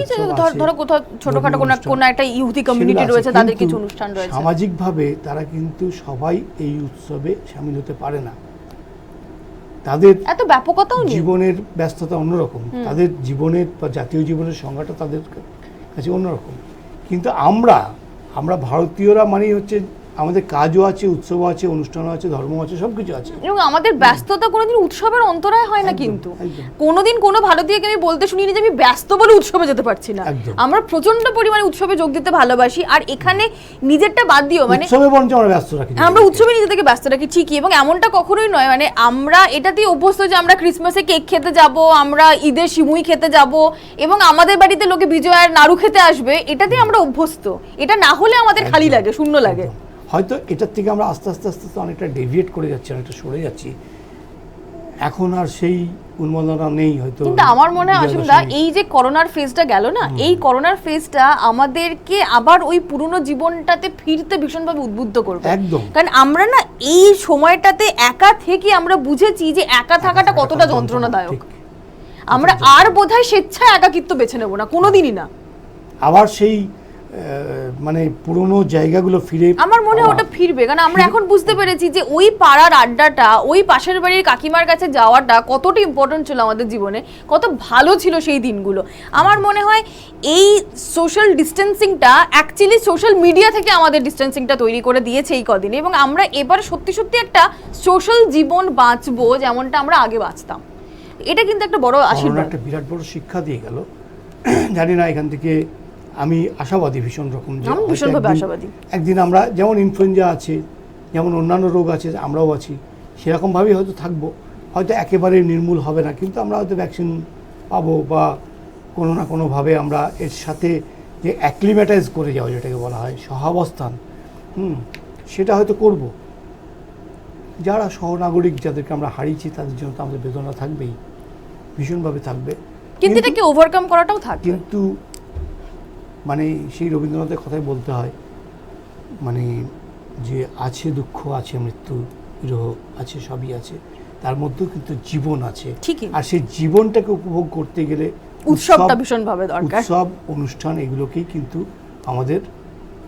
Speaker 1: ধরো কোথাও ছোটখাটো কোনো একটা ইহুদি কমিউনিটি রয়েছে, তাদের কিছু অনুষ্ঠান রয়েছে।
Speaker 2: সামাজিকভাবে তারা কিন্তু সবাই এই উৎসবে সামিল হতে পারে না। তাদের
Speaker 1: এত ব্যাপকতাও নেই,
Speaker 2: জীবনের ব্যস্ততা অন্যরকম, তাদের জীবনের বা জাতীয় জীবনের সংজ্ঞাটা তাদের কাছে অন্যরকম। কিন্তু আমরা ভারতীয়রা মানেই হচ্ছে আমাদের কাজও আছে, উৎসবও আছে, অনুষ্ঠানও আছে, ধর্ম আছে, সবকিছু আছে।
Speaker 1: এবং আমাদের ব্যস্ততা কোনোদিন উৎসবের অন্তরায় হয় না। কিন্তু কোনোদিন কোনো ভারতীয়কে আমি বলতে শুনিনি যে আমি ব্যস্ত বলে উৎসবে যেতে পারছি না। আমরা প্রচন্ড পরিমাণে উৎসবে যোগ দিতে ভালোবাসি, আর এখানে নিজেরটা বাদ দিও, মানে
Speaker 2: উৎসবে বরঞ্চ আমরা ব্যস্ত রাখি,
Speaker 1: আমরা উৎসবে নিজেদেরকে ব্যস্ত রাখি ঠিকই। এবং এমনটা কখনোই নয়, মানে আমরা এটাতেই অভ্যস্ত যে আমরা ক্রিসমাসে কেক খেতে যাব, আমরা ঈদের সিমুই খেতে যাব, এবং আমাদের বাড়িতে লোকে বিজয়ার নাড়ু খেতে আসবে, এটাতেই আমরা অভ্যস্ত। এটা না হলে আমাদের খালি লাগে, শূন্য লাগে।
Speaker 2: হয়তো এটার থেকে আমরা আস্তে আস্তে অনেকটা ডেভিয়েট করে যাচ্ছি, অনেকটা সরে যাচ্ছি। এখন আর সেই উন্মাদনা নেই হয়তো।
Speaker 1: কিন্তু আমার মনে হয় অসীমদা, এই যে করোনার ফেজটা গেল না, এই করোনার ফেজটা আমাদেরকে আবার ওই পুরনো জীবনটাতে ফিরতে ভীষণভাবে উদ্বুদ্ধ করবে।
Speaker 2: একদম,
Speaker 1: কারণ আমরা না এই সময়টাতে একা থেকে আমরা বুঝেছি যে একা থাকাটা কতটা যন্ত্রণাদায়ক। আমরা আর বোধহয় স্বেচ্ছায় একাকিত্ব বেছে নেব না, কোনোদিনই না।
Speaker 2: আবার সেই মানে পুরনো জায়গাগুলো ফিরে,
Speaker 1: আমার মনে হয় ওটা ফিরবে। কারণ আমরা এখন বুঝতে পেরেছি যে ওই পাড়ার আড্ডাটা, ওই পাশের বাড়ির কাকিমার কাছে যাওয়াটা কতটা ইম্পর্টেন্ট ছিল আমাদের জীবনে, কত ভালো ছিল সেই দিনগুলো। আমার মনে হয় এই সোশ্যাল ডিস্টেন্সিংটা অ্যাকচুয়ালি সোশ্যাল মিডিয়া থেকে আমাদের ডিস্টেন্সিংটা তৈরি করে দিয়েছে এই কদিনে, এবং আমরা এবার সত্যি একটা সোশ্যাল জীবন বাঁচবো যেমনটা আমরা আগে বাঁচতাম। এটা কিন্তু একটা বড় আশীর্বাদ,
Speaker 2: একটা বিরাট বড় শিক্ষা দিয়ে গেল। জানি না এখান থেকে আমি আশাবাদী, ভীষণ রকম, একদিন আমরা যেমন ইনফ্লুয়েঞ্জা আছে, যেমন অন্যান্য রোগ আছে, আমরাও আছি, সেরকমভাবেই হয়তো থাকবো। হয়তো একেবারে নির্মূল হবে না, কিন্তু আমরা হয়তো ভ্যাকসিন পাবো, বা কোনো না কোনোভাবে আমরা এর সাথে যে অ্যাক্লিমেটাইজ করে যাওয়া, যেটাকে বলা হয় সহাবস্থান, সেটা হয়তো করব। যারা সহনাগরিক, যাদেরকে আমরা হারিয়েছি, তাদের জন্য তো আমাদের বেদনা থাকবেই, ভীষণভাবে থাকবে,
Speaker 1: কিন্তু এটাকে ওভারকাম করাটাও থাকবে।
Speaker 2: কিন্তু মানে সেই রবীন্দ্রনাথের কথাই বলতে হয়, মানে যে আছে দুঃখ, আছে মৃত্যু, বিরহ আছে, সবই আছে, তার মধ্যেও কিন্তু জীবন আছে। আর সেই জীবনটাকে উপভোগ করতে গেলে
Speaker 1: উৎসবটা ভীষণভাবে দরকার।
Speaker 2: উৎসব, অনুষ্ঠান, এগুলোকেই কিন্তু আমাদের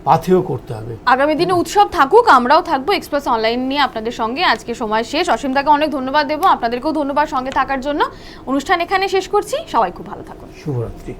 Speaker 2: পাথেয় করতে হবে।
Speaker 1: আগামী দিনে উৎসব থাকুক, আমরাও থাকবো এক্সপ্রেস অনলাইন নিয়ে আপনাদের সঙ্গে। আজকে সময় শেষ, অসীমদাকে অনেক ধন্যবাদ দেবো, আপনাদেরকেও ধন্যবাদ সঙ্গে থাকার জন্য। অনুষ্ঠান এখানে শেষ করছি, সবাই খুব ভালো থাকুন,
Speaker 2: শুভরাত্রি।